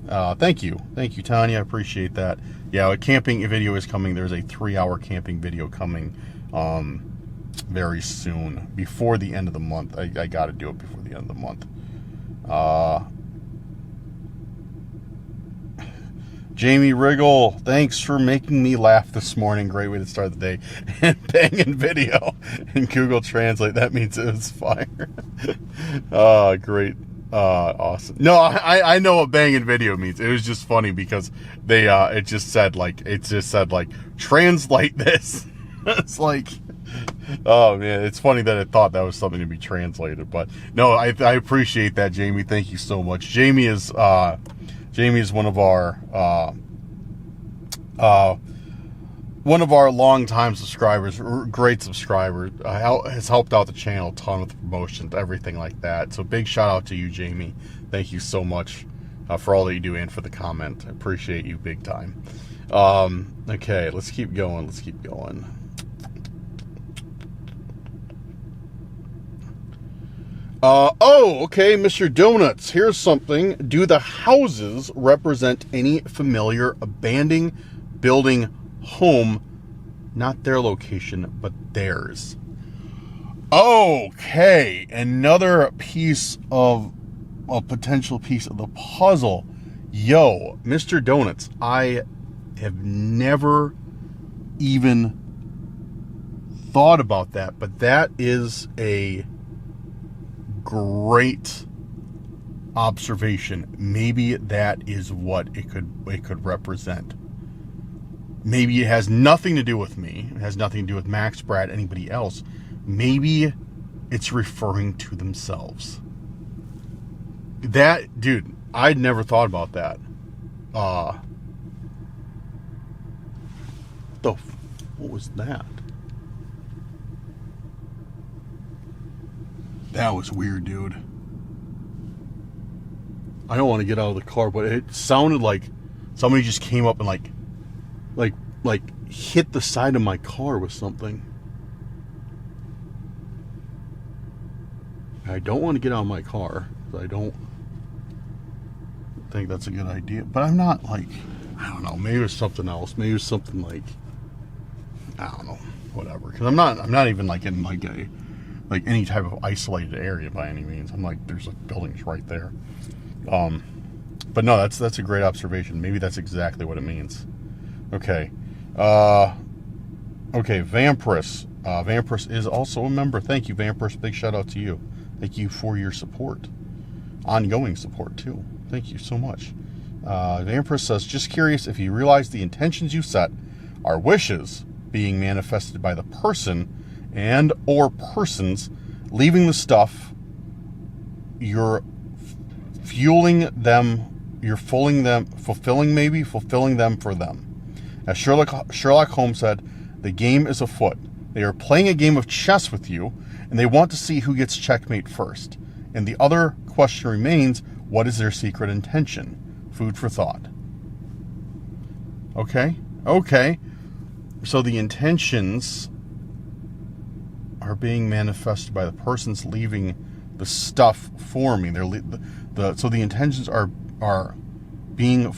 Thank you, Tanya. I appreciate that. Yeah, a camping video is coming. There's a 3-hour camping video coming very soon, before the end of the month. I got to do it before the end of the month. Jamie Riggle, thanks for making me laugh this morning. Great way to start the day. And banging video in Google Translate. That means it was fire. Great. Awesome. No, I know what banging video means. It was just funny because they it just said like translate this. It's like, oh man, it's funny that it thought that was something to be translated. But no, I appreciate that, Jamie. Thank you so much. Jamie is one of our longtime subscribers, great subscriber, has helped out the channel a ton with promotions, everything like that. So big shout out to you, Jamie. Thank you so much for all that you do and for the comment. I appreciate you big time. Okay, let's keep going. Okay, Mr. Donuts, here's something. Do the houses represent any familiar abandoned building, home, not their location, but theirs? Okay, another piece of a potential piece of the puzzle. Yo, Mr. Donuts, I have never even thought about that, but that is a great observation. Maybe that is what it could represent. Maybe it has nothing to do with me. It has nothing to do with Max, Brad, anybody else. Maybe it's referring to themselves. That, dude, I'd never thought about that. What was that? That was weird, dude. I don't want to get out of the car, but it sounded like somebody just came up and like hit the side of my car with something. I don't want to get out of my car. I don't think that's a good idea. But I'm not like, I don't know, maybe it's something else. Maybe it's something like, I don't know, whatever. Because I'm not even like in like any type of isolated area by any means. I'm like, there's like buildings right there. But no, that's a great observation. Maybe that's exactly what it means. Okay. Okay, Vampirus. Vampirus is also a member. Thank you, Vampirus. Big shout out to you. Thank you for your support. Ongoing support, too. Thank you so much. Vampirus says, just curious if you realize the intentions you set are wishes being manifested by the person and or persons leaving the stuff. You're fulfilling them for them. As Sherlock Holmes said, the game is afoot. They are playing a game of chess with you, and they want to see who gets checkmate first. And the other question remains, what is their secret intention? Food for thought. Okay. So the intentions are being manifested by the persons leaving the stuff for me. So the intentions are being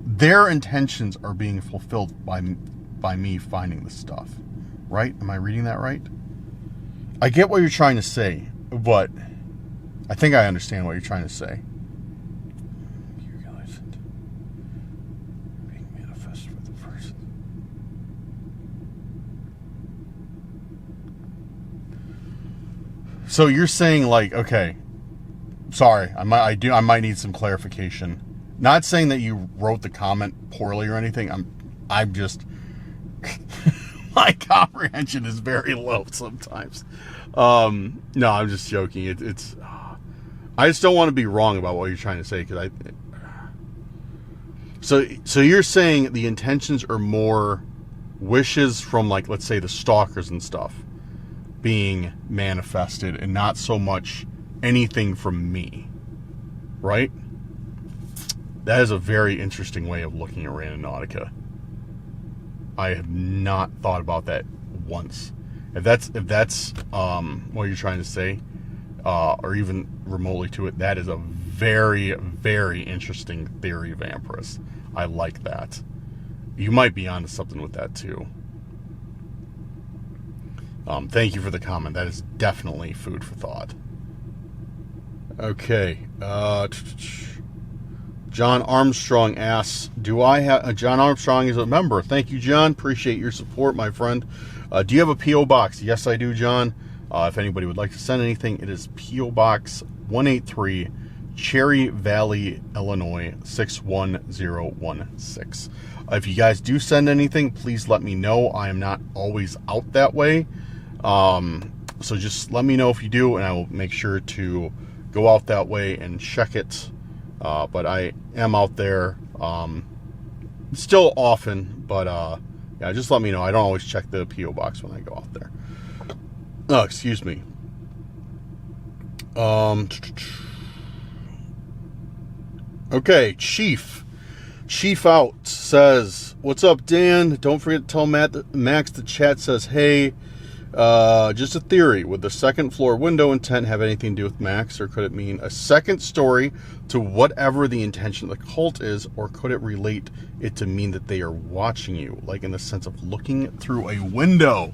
their intentions are being fulfilled by me finding the stuff. Right? Am I reading that right? I get what you're trying to say, but I think I understand what you're trying to say. You realize it being manifested for the person. So you're saying like, okay, sorry, I might need some clarification. Not saying that you wrote the comment poorly or anything. I'm just my comprehension is very low sometimes. No, I'm just joking. It's I just don't want to be wrong about what you're trying to say because So you're saying the intentions are more wishes from, like, let's say the stalkers and stuff being manifested and not so much anything from me, right? That is a very interesting way of looking at Randonautica. I have not thought about that once. If that's what you're trying to say, or even remotely to it, that is a very, very interesting theory, Vampirus. I like that. You might be onto something with that too. Thank you for the comment. That is definitely food for thought. Okay. John Armstrong asks, do I have... John Armstrong is a member. Thank you, John. Appreciate your support, my friend. Do you have a P.O. Box? Yes, I do, John. If anybody would like to send anything, it is P.O. Box 183, Cherry Valley, Illinois, 61016. If you guys do send anything, please let me know. I am not always out that way. So just let me know if you do, and I will make sure to go out that way and check it. But I am out there still often, but yeah, just let me know. I don't always check the P.O. Box when I go out there. Oh, excuse me. Okay, Chief out says, what's up, Dan? Don't forget to tell Max the chat says, hey, just a theory. Would the second floor window intent have anything to do with Max, or could it mean a second story to whatever the intention of the cult is, or could it relate it to mean that they are watching you, like in the sense of looking through a window?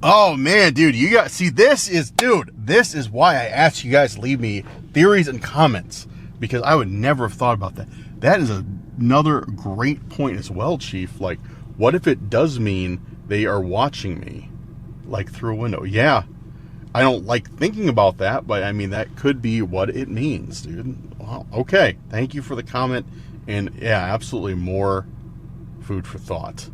Oh man, dude, this is why I asked you guys to leave me theories and comments, because I would never have thought about that. That is another great point as well, Chief. Like, what if it does mean they are watching me, like through a window? Yeah, I don't like thinking about that, but I mean, that could be what it means, dude. Wow. Okay, thank you for the comment, and yeah, absolutely more food for thought.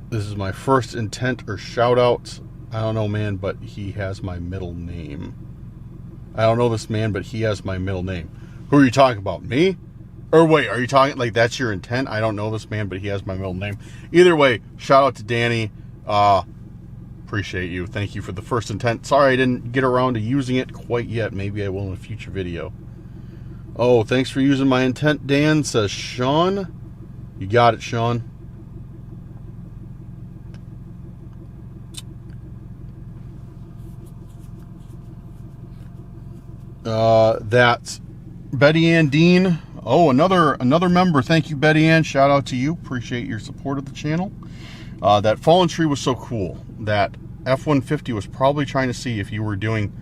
This is my first intent or shout out. I don't know, man, but he has my middle name. I don't know this man, but he has my middle name. Who are you talking about? Me? Or wait, are you talking like that's your intent? I don't know this man, but he has my middle name. Either way, shout out to Danny. Appreciate you. Thank you for the first intent. Sorry I didn't get around to using it quite yet. Maybe I will in a future video. Oh, thanks for using my intent, Dan, says Sean. You got it, Sean. that Betty Ann Dean. Oh, another member. Thank you, Betty Ann. Shout out to you. Appreciate your support of the channel. That fallen tree was so cool. That F-150 was probably trying to see if you were doing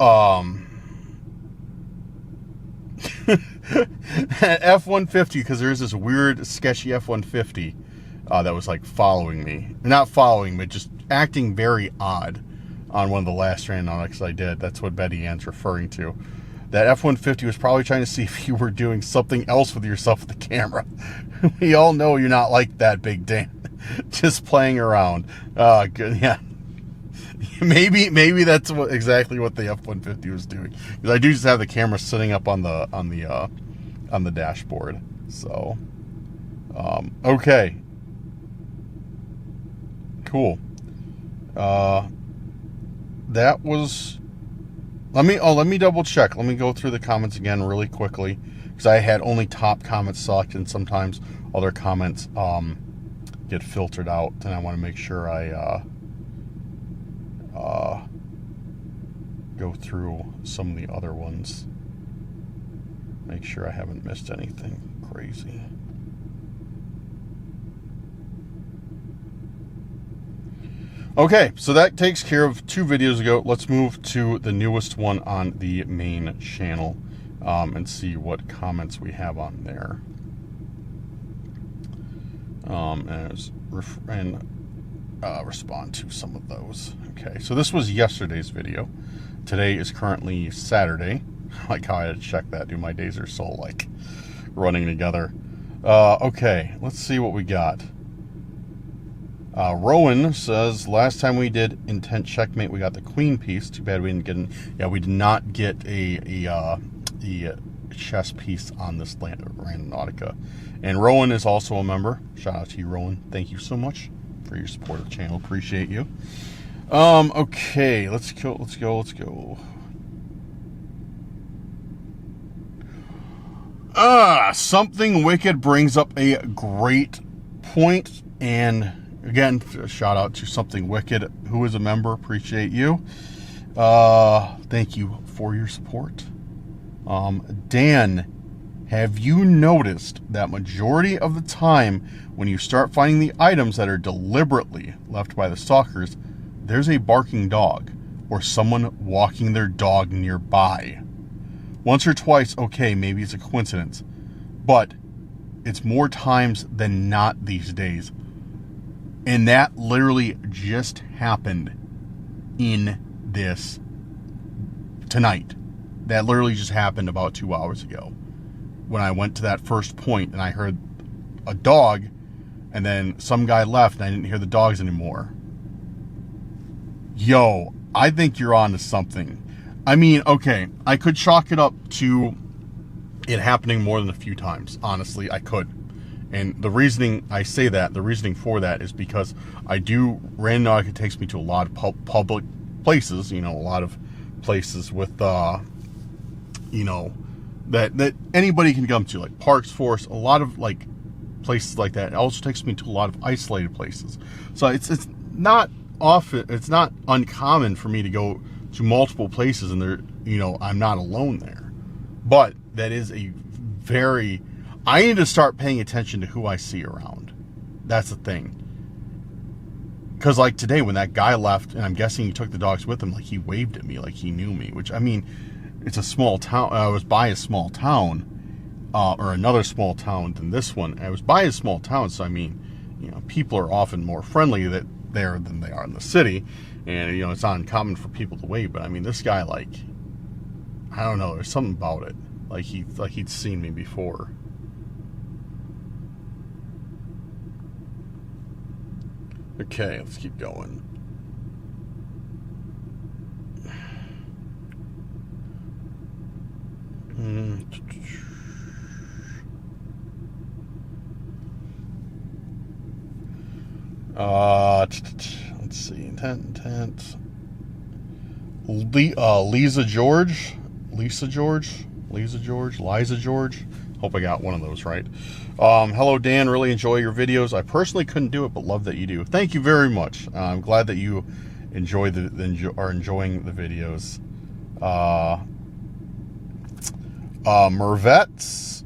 F-150, because there's this weird, sketchy F-150 that was like following me. Not following, but just acting very odd on one of the last Randonautics I did. That's what Betty Ann's referring to. That F-150 was probably trying to see if you were doing something else with yourself with the camera. We all know you're not like that, Big Dan. Just playing around. Good, yeah. Maybe that's exactly what the F-150 was doing. Because I do just have the camera sitting up on the dashboard. So, okay, cool. That was. Let me double check. Let me go through the comments again really quickly, because I had only top comments selected, and sometimes other comments get filtered out, and I want to make sure I go through some of the other ones. Make sure I haven't missed anything crazy. Okay, so that takes care of 2 videos ago. Let's move to the newest one on the main channel and see what comments we have on there. Respond to some of those. Okay, so this was yesterday's video. Today is currently Saturday. I like how I had to check that, dude. My days are so like running together. Okay, let's see what we got. Rowan says, last time we did Intent Checkmate, we got the Queen piece. Too bad we didn't get we did not get a chess piece on this Randonautica. And Rowan is also a member. Shout out to you, Rowan. Thank you so much for your support of the channel. Appreciate you. Okay, let's go. Something Wicked brings up a great point, and again, shout out to Something Wicked, who is a member. Appreciate you. Thank you for your support. Dan, have you noticed that majority of the time when you start finding the items that are deliberately left by the stalkers, there's a barking dog or someone walking their dog nearby? Once or twice, okay, maybe it's a coincidence, but it's more times than not these days. And that literally just happened in this tonight. That literally just happened about 2 hours ago. When I went to that first point and I heard a dog, and then some guy left and I didn't hear the dogs anymore. Yo, I think you're on to something. I mean, okay, I could chalk it up to it happening more than a few times. Honestly, I could. And the reasoning I say that, the reasoning for that is because Randonautica takes me to a lot of public places, you know, a lot of places with, you know, that anybody can come to, like parks, forests, a lot of like places like that. It also takes me to a lot of isolated places. So it's not often, it's not uncommon for me to go to multiple places and there, you know, I'm not alone there. But that is I need to start paying attention to who I see around. That's the thing. Because like today when that guy left, and I'm guessing he took the dogs with him, like he waved at me like he knew me, which, I mean, it's a small town. I was by a small town, or another small town than this one. I was by a small town, so I mean, you know, people are often more friendly there than they are in the city, and you know, it's not uncommon for people to wave. But I mean, this guy, like, I don't know, there's something about it, like he'd seen me before. Okay, let's keep going. Let's see. Intent. Liza George. Hope I got one of those right. Hello, Dan. Really enjoy your videos. I personally couldn't do it, but love that you do. Thank you very much. I'm glad that you are enjoying the videos. Mervets.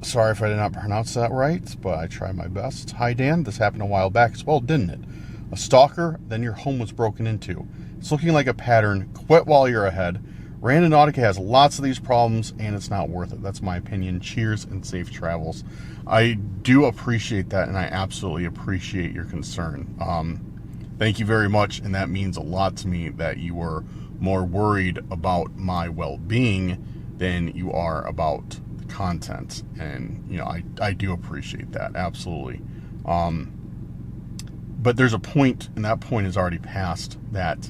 Sorry if I did not pronounce that right, but I try my best. Hi, Dan. This happened a while back as well, didn't it? A stalker, then your home was broken into. It's looking like a pattern. Quit while you're ahead. Randonautica has lots of these problems, and it's not worth it. That's my opinion. Cheers and safe travels. I do appreciate that, and I absolutely appreciate your concern. Thank you very much, and that means a lot to me that you are more worried about my well-being than you are about the content. And, you know, I do appreciate that, absolutely. But there's a point, and that point is already passed, that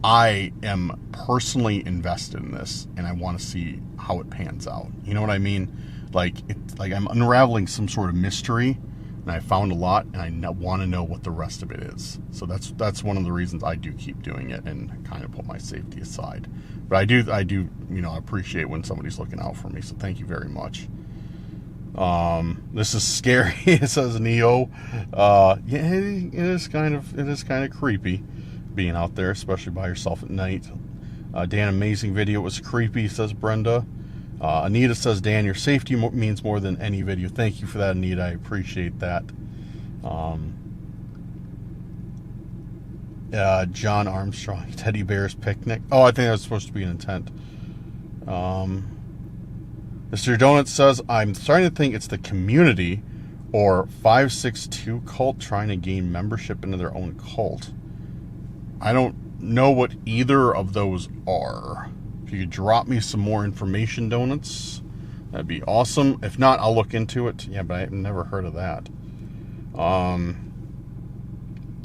I am personally invested in this, and I want to see how it pans out. You know what I mean? Like I'm unraveling some sort of mystery, and I found a lot, and I want to know what the rest of it is. So that's one of the reasons I do keep doing it and kind of put my safety aside. But I do, you know, appreciate when somebody's looking out for me. So thank you very much. This is scary. It says Neo. Yeah, it is kind of creepy being out there, especially by yourself at night. Dan, amazing video. It was creepy, says Brenda. Anita says, Dan, your safety means more than any video. Thank you for that, Anita. I appreciate that. John Armstrong, Teddy Bear's Picnic. Oh, I think that was supposed to be an intent. Mr. Donut says, I'm starting to think it's the community or 562 cult trying to gain membership into their own cult. I don't know what either of those are. If you could drop me some more information, Donuts, that'd be awesome. If not, I'll look into it. Yeah, but I've never heard of that.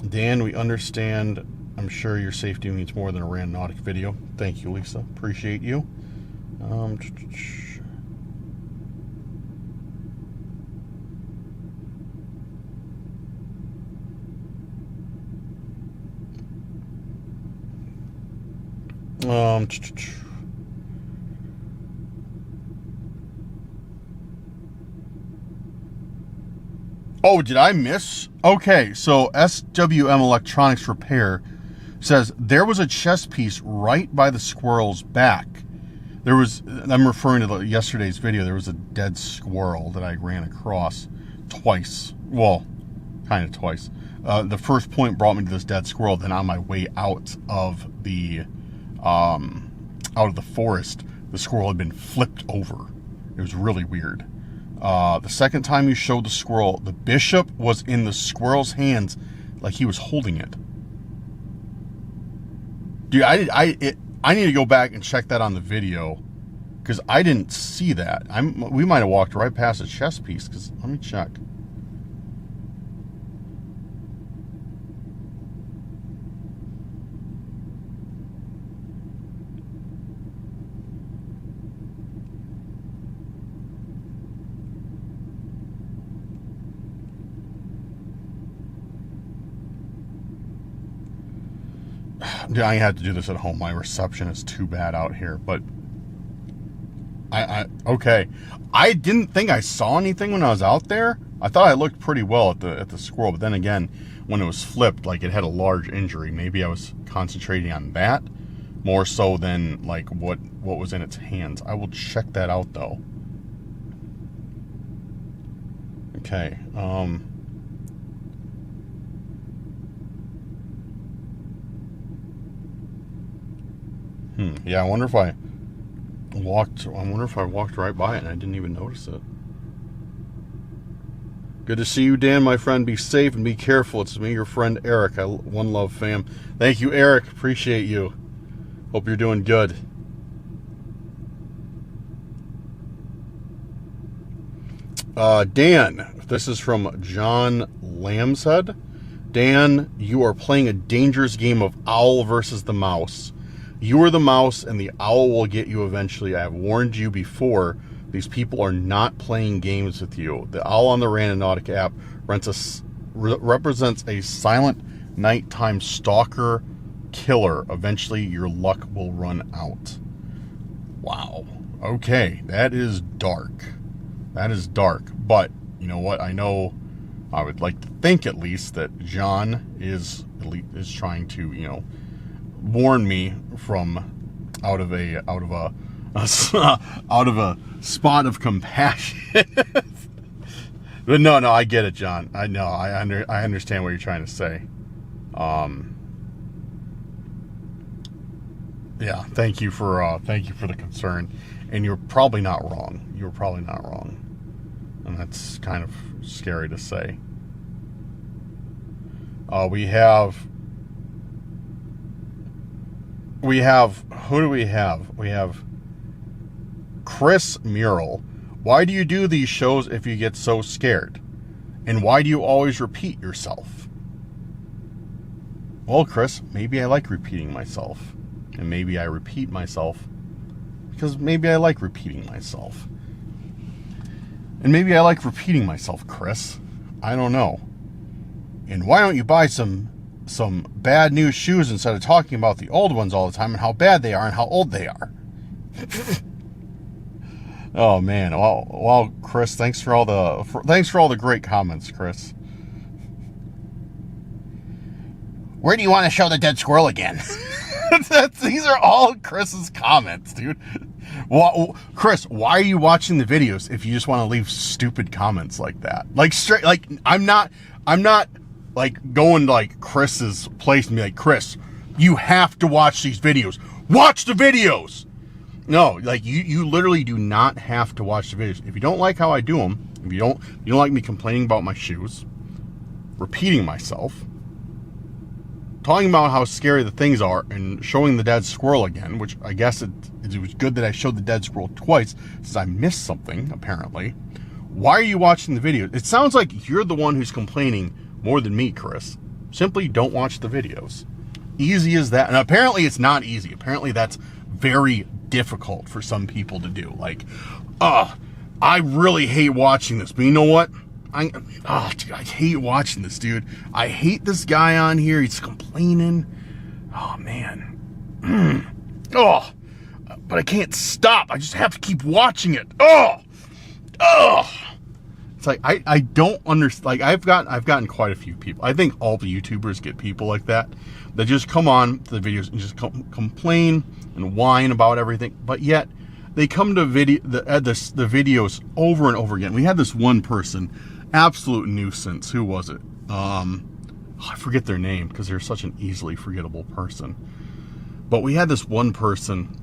Dan, we understand. I'm sure your safety means more than a Randonautica video. Thank you, Lisa. Appreciate you. Oh, did I miss? Okay, so SWM Electronics Repair says there was a chess piece right by the squirrel's back. There was, I'm referring to yesterday's video, there was a dead squirrel that I ran across twice. Well, kind of twice. The first point brought me to this dead squirrel, then on my way out of the forest, the squirrel had been flipped over. It was really weird. The second time you showed the squirrel, the bishop was in the squirrel's hands like he was holding it. Dude, I need to go back and check that on the video because I didn't see that. We might have walked right past a chess piece because let me check. I had to do this at home. My reception is too bad out here, but okay. I didn't think I saw anything when I was out there. I thought I looked pretty well at the squirrel, but then again, when it was flipped, like it had a large injury. Maybe I was concentrating on that more so than like what was in its hands. I will check that out though. Okay. Yeah, I wonder if I walked right by it and I didn't even notice it. Good to see you, Dan, my friend. Be safe and be careful. It's me, your friend Eric. One love, fam. Thank you, Eric. Appreciate you. Hope you're doing good. Dan, this is from John Lambshead. Dan, you are playing a dangerous game of owl versus the mouse. You are the mouse, and the owl will get you eventually. I have warned you before. These people are not playing games with you. The owl on the Randonautica app represents a silent nighttime stalker killer. Eventually, your luck will run out. Wow. Okay, that is dark. That is dark. But you know what? I would like to think at least that John is trying to, warn me from out of a spot of compassion. But no, I get it, John. I know. I understand what you're trying to say. Yeah, thank you for the concern, and you're probably not wrong. You're probably not wrong, and that's kind of scary to say. We have who do we have? We have Chris Mural. Why do you do these shows if you get so scared? And why do you always repeat yourself? Well, Chris, maybe I like repeating myself. And maybe I repeat myself because maybe I like repeating myself. And maybe I like repeating myself, Chris. I don't know. And why don't you buy some bad news shoes instead of talking about the old ones all the time and how bad they are and how old they are? Oh man, well, Chris, thanks for all the great comments, Chris. Where do you want to show the dead squirrel again? These are all Chris's comments, dude. Well, Chris, why are you watching the videos if you just want to leave stupid comments like that? Like straight, like I'm not like going to like Chris's place and be like, Chris, you have to watch these videos. Watch the videos. No, like you literally do not have to watch the videos. If you don't like how I do them, if you don't like me complaining about my shoes, repeating myself, talking about how scary the things are, and showing the dead squirrel again, which I guess it was good that I showed the dead squirrel twice since I missed something, apparently. Why are you watching the videos? It sounds like you're the one who's complaining more than me, Chris. Simply don't watch the videos. Easy as that. And apparently it's not easy. Apparently that's very difficult for some people to do. Like, I really hate watching this, but you know what? Dude, I hate watching this, dude. I hate this guy on here. He's complaining. Oh, man. But I can't stop. I just have to keep watching it. It's like, I don't understand. Like, I've gotten quite a few people. I think all the YouTubers get people like that just come on to the videos and just complain and whine about everything. But yet, they come to the videos over and over again. We had this one person, absolute nuisance. Who was it? I forget their name because they're such an easily forgettable person. But we had this one person.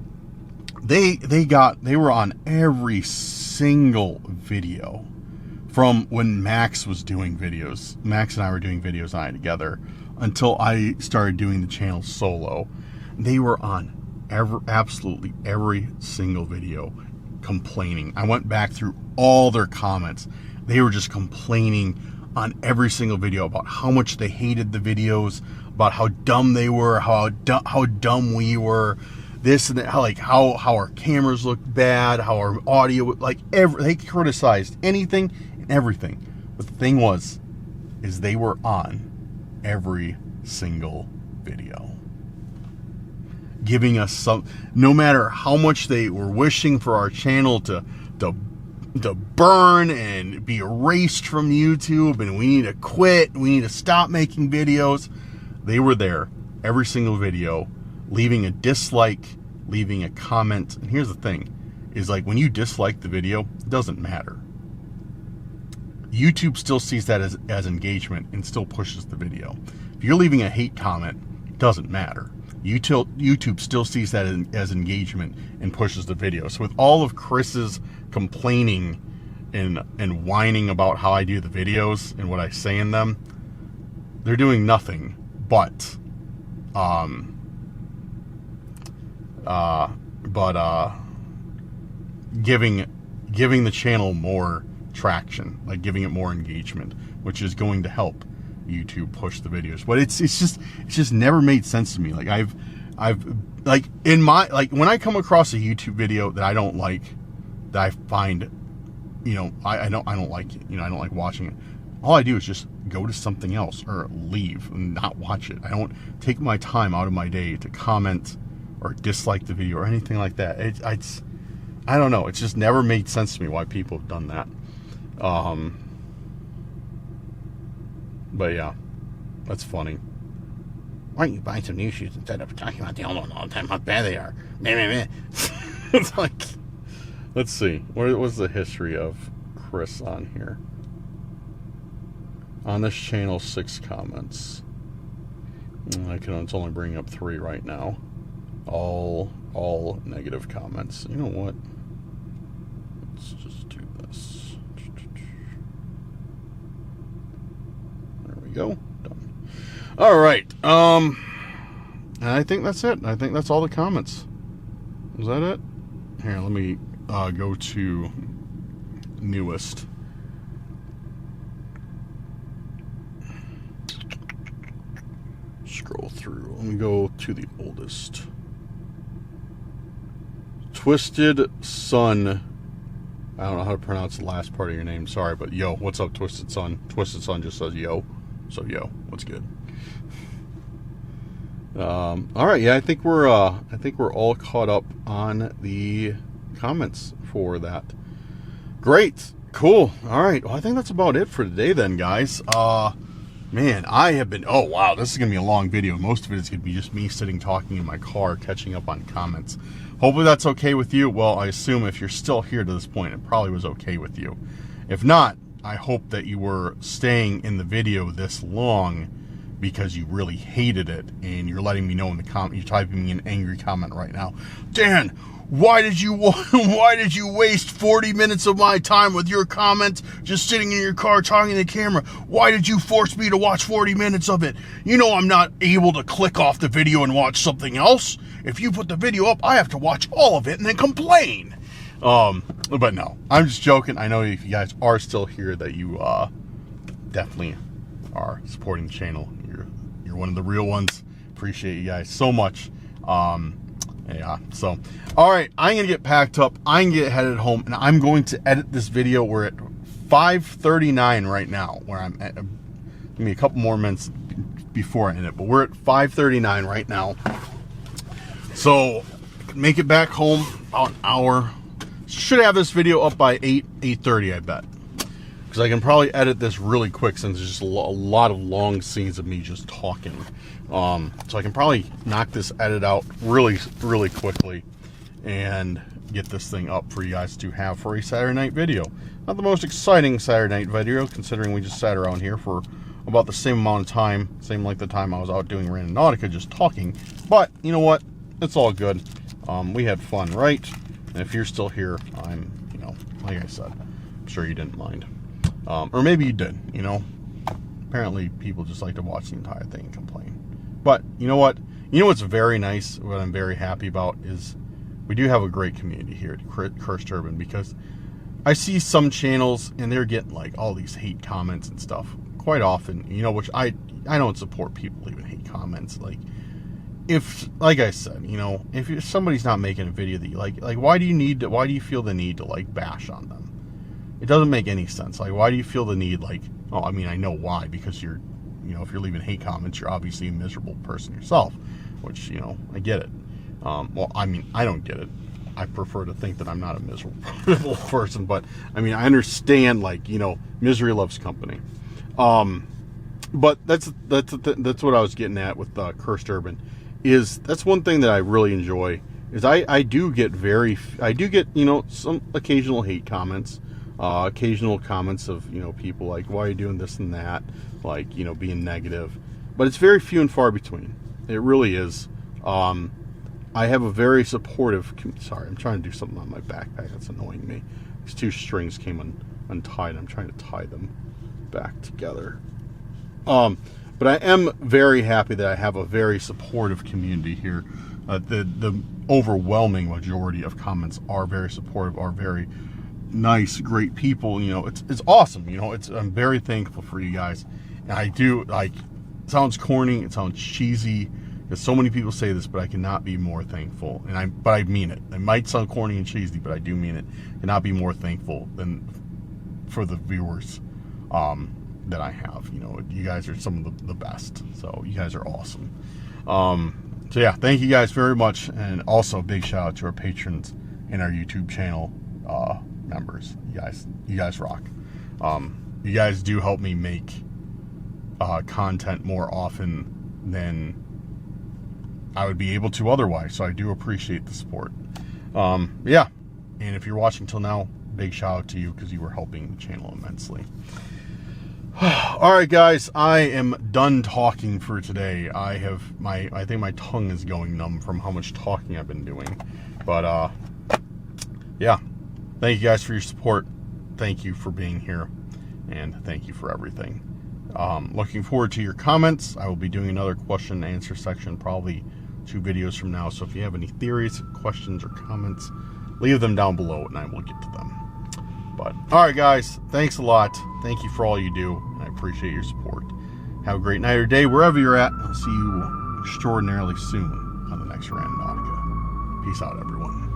They were on every single video from when Max was doing videos. Max and I were doing videos on it together until I started doing the channel solo. They were on absolutely every single video complaining. I went back through all their comments. They were just complaining on every single video about how much they hated the videos, about how dumb they were, how dumb we were, this and that, how our cameras looked bad, how our audio, they criticized anything and everything. But the thing is they were on every single video, giving us some, no matter how much they were wishing for our channel to burn and be erased from YouTube, and we need to quit, we need to stop making videos. They were there every single video, leaving a dislike, leaving a comment. And here's the thing, is like when you dislike the video, it doesn't matter. YouTube still sees that as engagement and still pushes the video. If you're leaving a hate comment, it doesn't matter. YouTube still sees that as engagement and pushes the video. So with all of Chris's complaining and whining about how I do the videos and what I say in them, they're doing nothing but giving the channel more traction, like giving it more engagement, which is going to help YouTube push the videos. But it's just never made sense to me. Like I've like in my, like when I come across a YouTube video that I don't like, that I find, I don't like it, I don't like watching it, all I do is just go to something else or leave and not watch it. I don't take my time out of my day to comment or dislike the video or anything like that. It's I don't know. It's just never made sense to me why people have done that. But yeah, that's funny. why don't you buy some new shoes instead of talking about the old one all the time, how bad they are? Meh, meh, meh. It's like, let's see. What was the history of Chris on here? On this channel, 6 comments. It's only bringing up 3 right now. All negative comments. You know what? Let's just do this. There we go. Done. All right. And I think that's it. I think that's all the comments. Is that it? Here, let me go to newest. Scroll through. Let me go to the oldest. Twisted Sun. I don't know how to pronounce the last part of your name. Sorry, but yo, what's up, Twisted Sun? Twisted Sun just says yo. So yo, what's good? All right, yeah, I think we're all caught up on the comments for that. Great, cool. All right, well, I think that's about it for today, then, guys. Man, I have been. Oh wow, this is gonna be a long video. Most of it is gonna be just me sitting talking in my car, catching up on comments. Hopefully that's okay with you. Well, I assume if you're still here to this point, it probably was okay with you. If not, I hope that you were staying in the video this long because you really hated it, and you're letting me know in the comment. You're typing me an angry comment right now. Dan, why did you waste 40 minutes of my time with your comment just sitting in your car talking to the camera? Why did you force me to watch 40 minutes of it? You know I'm not able to click off the video and watch something else. If you put the video up, I have to watch all of it and then complain. But no, I'm just joking. I know if you guys are still here that you definitely are supporting the channel. You're one of the real ones. Appreciate you guys so much. Yeah, so all right, I'm gonna get packed up. I'm gonna get headed home, and I'm going to edit this video. We're at 5:39 right now, where I'm at. Give me a couple more minutes before I end it, but we're at 5:39 right now. So make it back home about an hour. Should have this video up by 8:30, I bet, because I can probably edit this really quick since there's just a lot of long scenes of me just talking. So I can probably knock this edit out really, really quickly and get this thing up for you guys to have for a Saturday night video. Not the most exciting Saturday night video, considering we just sat around here for about the same amount of time, same length of time I was out doing Randonautica just talking. But you know what? It's all good. We had fun, right? And if you're still here, I'm, like I said, I'm sure you didn't mind. Or maybe you did, Apparently people just like to watch the entire thing and complain. But you know what? You know what's very nice, what I'm very happy about, is we do have a great community here at Cursed Urban, because I see some channels and they're getting like all these hate comments and stuff quite often, which I don't support people leaving hate comments. Like I said, if somebody's not making a video that you like why do you feel the need to like bash on them? It doesn't make any sense. Like, why do you feel the need, I know why, because you're, if you're leaving hate comments, you're obviously a miserable person yourself, which, I get it. I don't get it. I prefer to think that I'm not a miserable person, but, I understand, misery loves company. But that's what I was getting at with Cursed Urban, is that's one thing that I really enjoy, is I do get some occasional hate comments. Occasional comments of, people like, why are you doing this and that? Being negative. But it's very few and far between. It really is. I have a very supportive... Sorry, I'm trying to do something on my backpack. That's annoying me. These 2 strings came untied. I'm trying to tie them back together. But I am very happy that I have a very supportive community here. The overwhelming majority of comments are very supportive, are very... nice, great people. It's awesome. I'm very thankful for you guys, and I do, it sounds corny, it sounds cheesy, because so many people say this, but I cannot be more thankful, but I mean it. It might sound corny and cheesy, but I do mean it. I cannot be more thankful than for the viewers that I have. You guys are some of the best, so you guys are awesome. So yeah, thank you guys very much, and also a big shout out to our patrons and our YouTube channel members. You guys rock. You guys do help me make content more often than I would be able to otherwise. So I do appreciate the support. Yeah. And if you're watching till now, big shout out to you because you were helping the channel immensely. All right, guys, I am done talking for today. I think my tongue is going numb from how much talking I've been doing. But yeah, thank you guys for your support. Thank you for being here, and thank you for everything. Looking forward to your comments. I will be doing another question and answer section probably 2 videos from now. So if you have any theories, questions, or comments, leave them down below and I will get to them. But all right, guys, thanks a lot. Thank you for all you do. I appreciate your support. Have a great night or day wherever you're at. I'll see you extraordinarily soon on the next Randonautica. Peace out, everyone.